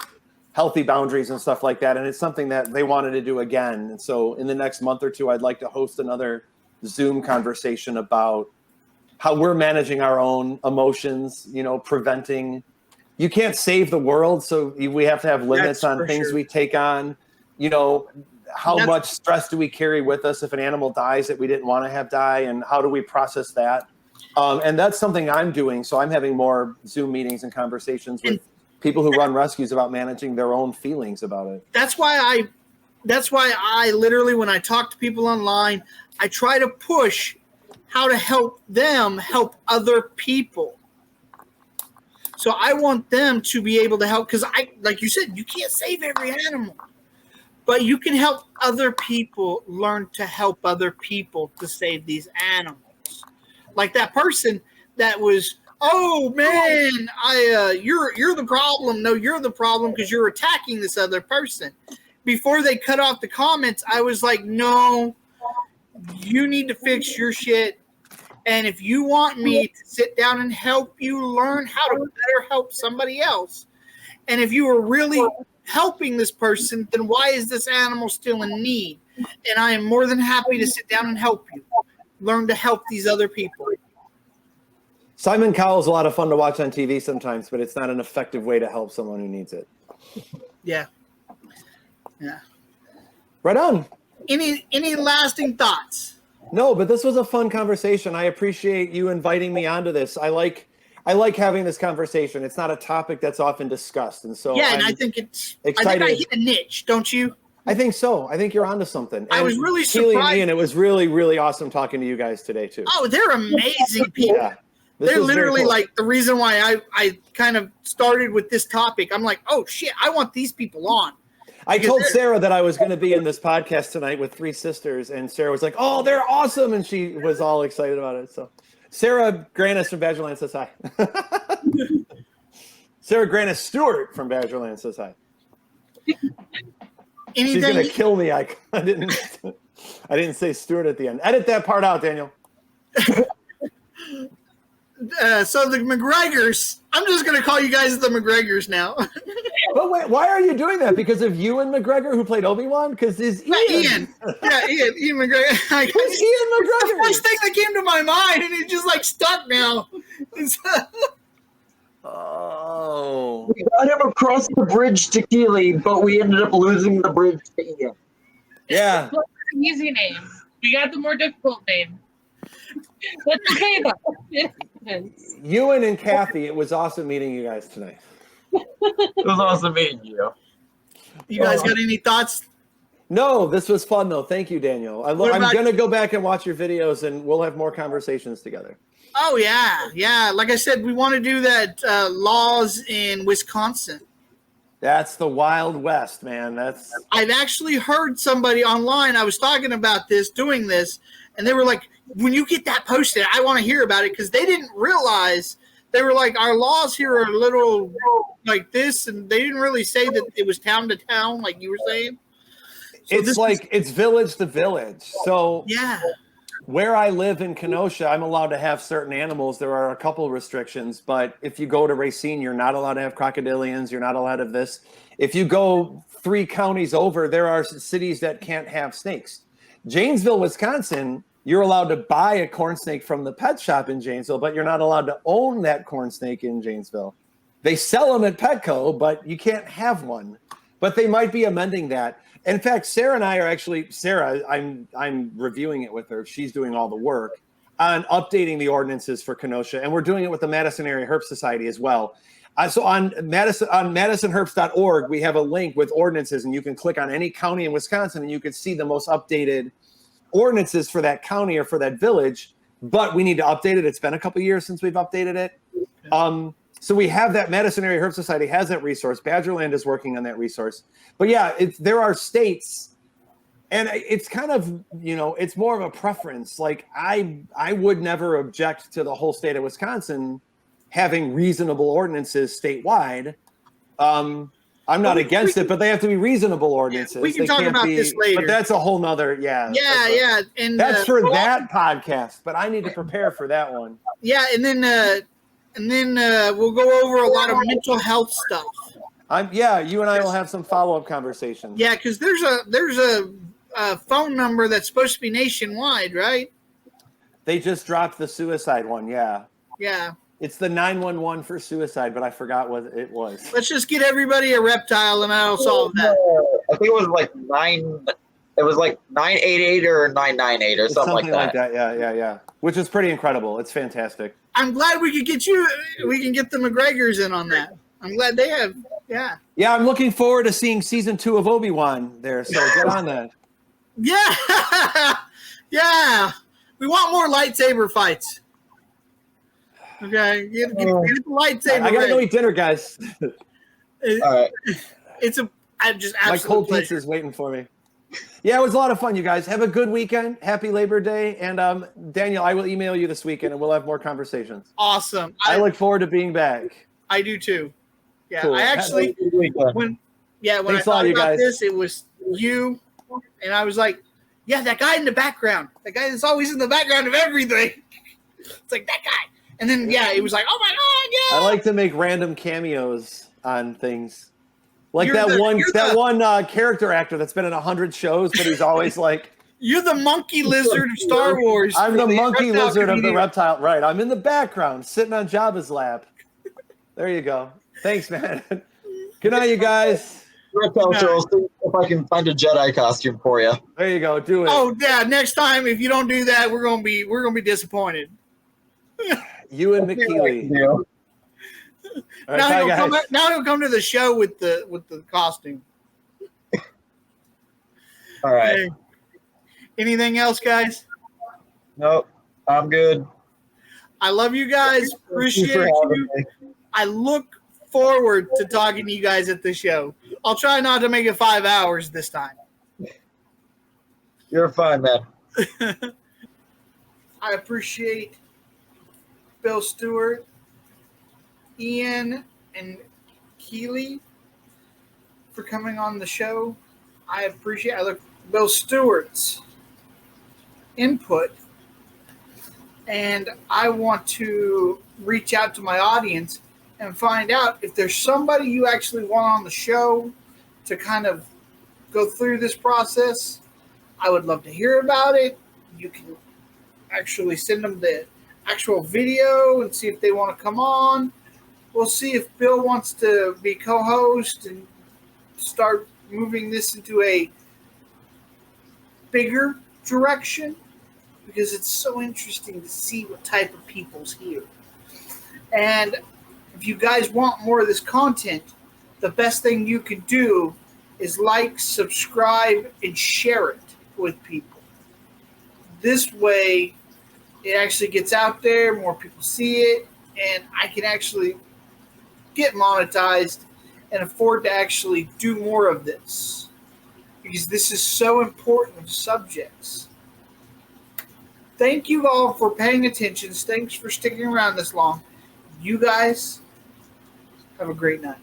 healthy boundaries and stuff like that. And it's something that they wanted to do again. And so in the next month or two, I'd like to host another Zoom conversation about how we're managing our own emotions, preventing. You can't save the world, so we have to have limits on things we take on. How much stress do we carry with us if an animal dies that we didn't want to have die, and how do we process that? And that's something I'm doing. So I'm having more Zoom meetings and conversations with people who run rescues about managing their own feelings about it. That's why I literally, when I talk to people online, I try to push how to help them help other people. So I want them to be able to help, because like you said, you can't save every animal. But you can help other people learn to help other people to save these animals. Like that person that was, oh man, you're the problem. No, you're the problem because you're attacking this other person. Before they cut off the comments, I was like, no, you need to fix your shit. And if you want me to sit down and help you learn how to better help somebody else, and if you are really helping this person, then why is this animal still in need? And I am more than happy to sit down and help you learn to help these other people. Simon Cowell's a lot of fun to watch on TV sometimes, but it's not an effective way to help someone who needs it. Yeah. Right on. Any lasting thoughts? No, but this was a fun conversation. I appreciate you inviting me onto this. I like having this conversation. It's not a topic that's often discussed, and so and I think it's excited. I think I hit a niche, don't you? I think so. I think you're onto something. I was really surprised. Keely and Ian, it was really, really awesome talking to you guys today too. Oh, they're amazing people. Yeah, they're literally cool. Like the reason why I kind of started with this topic. I'm like, oh shit, I want these people on. I told Sarah that I was going to be in this podcast tonight with three sisters, and Sarah was like, oh, they're awesome, and she was all excited about it. So Sarah Granis from Badgerland says hi. Sarah Granis Stewart from Badgerland says hi. She's going to kill me. I didn't say Stewart at the end. Edit that part out, Daniel. So the McGregors, I'm just going to call you guys the McGregors now. But wait, why are you doing that? Because of Ewan McGregor, who played Obi-Wan? Because is Ian. Ian McGregor. Ian McGregor. The first thing that came to my mind, and it's just like stuck now. Oh. We got him across the bridge to Keely, but we ended up losing the bridge to Ian. Yeah. Well, it's an easy name. We got the more difficult name. That's okay, though. Ewan and Kathy, it was awesome meeting you guys tonight. It was awesome meeting you. You guys got any thoughts? No, this was fun, though. Thank you, Daniel. I'm going to go back and watch your videos, and we'll have more conversations together. Oh, yeah. Like I said, we want to do that laws in Wisconsin. That's the Wild West, man. I've actually heard somebody online, I was talking about doing this, and they were like, when you get that posted, I want to hear about it, because they didn't realize, they were like, our laws here are a little like this, and they didn't really say that it was town to town, like you were saying. So it's village to village. So yeah. Where I live in Kenosha, I'm allowed to have certain animals. There are a couple restrictions, but if you go to Racine, you're not allowed to have crocodilians. You're not allowed to have this. If you go 3 counties over, there are cities that can't have snakes. Janesville, Wisconsin, you're allowed to buy a corn snake from the pet shop in Janesville, but you're not allowed to own that corn snake in Janesville. They sell them at Petco, but you can't have one. But they might be amending that. In fact, Sarah and I are actually, Sarah, I'm reviewing it with her. She's doing all the work on updating the ordinances for Kenosha, and we're doing it with the Madison Area Herp Society as well. So on madisonherps.org, we have a link with ordinances, and you can click on any county in Wisconsin, and you can see the most updated ordinances for that county or for that village. But we need to update it. It's been a couple of years since we've updated it. So we have that. Madison Area Herp Society has that resource. Badgerland is working on that resource. But yeah, there are states, and it's kind of, it's more of a preference. Like I would never object to the whole state of Wisconsin having reasonable ordinances statewide. I'm not against it, but they have to be reasonable ordinances. We can talk about this later. But that's a whole nother, Yeah. And that's for that podcast, but I need to prepare for that one. Yeah, and then we'll go over a lot of mental health stuff. You and I will have some follow-up conversations. Yeah, because there's a phone number that's supposed to be nationwide, right? They just dropped the suicide one, yeah. Yeah. It's the 911 for suicide, but I forgot what it was. Let's just get everybody a reptile, and that'll solve that. I think it was like 988 or 998 or something like that. Yeah. Which is pretty incredible. It's fantastic. I'm glad we can get the McGregors in on that. I'm glad they have, yeah. Yeah, I'm looking forward to seeing season 2 of Obi-Wan there, so get on that. Yeah. Yeah. We want more lightsaber fights. Okay. Get the lightsaber. I got to go eat dinner, guys. All right. I'm just absolutely. My cold pizza is waiting for me. Yeah, it was a lot of fun, you guys. Have a good weekend. Happy Labor Day. And Daniel, I will email you this weekend, and we'll have more conversations. Awesome. I look forward to being back. I do too. Yeah, cool. I actually when I thought about this, it was you, and I was like, yeah, that guy in the background. That guy that's always in the background of everything. It's like that guy. And then it was like, oh my God, yeah. I like to make random cameos on things. Like that one character actor that's been in 100 shows, but he's always like. You're the monkey lizard of Star Wars. I'm the monkey lizard of the reptile. Right. I'm in the background, sitting on Jabba's lap. There you go. Thanks, man. Good night, you guys. Reptile show. See if I can find a Jedi costume for you. There you go. Do it. Oh yeah. Next time, if you don't do that, we're gonna be disappointed. You and McKeely. All right, now he'll come to the show with the costume. All right. Okay. Anything else, guys? Nope. I'm good. I love you guys. Appreciate you. I look forward to talking to you guys at the show. I'll try not to make it 5 hours this time. You're fine, man. I appreciate Bill Stewart, Ian, and Keely for coming on the show. I look Bill Stewart's input, and I want to reach out to my audience and find out if there's somebody you actually want on the show to kind of go through this process. I would love to hear about it. You can actually send them the actual video and see if they want to come on. We'll see if Bill wants to be co-host and start moving this into a bigger direction, because it's so interesting to see what type of people's here. And if you guys want more of this content, the best thing you can do is like, subscribe, and share it with people. This way, it actually gets out there, more people see it, and I can actually get monetized and afford to actually do more of this, because this is so important of subjects. Thank you all for paying attention. Thanks for sticking around this long. You guys have a great night.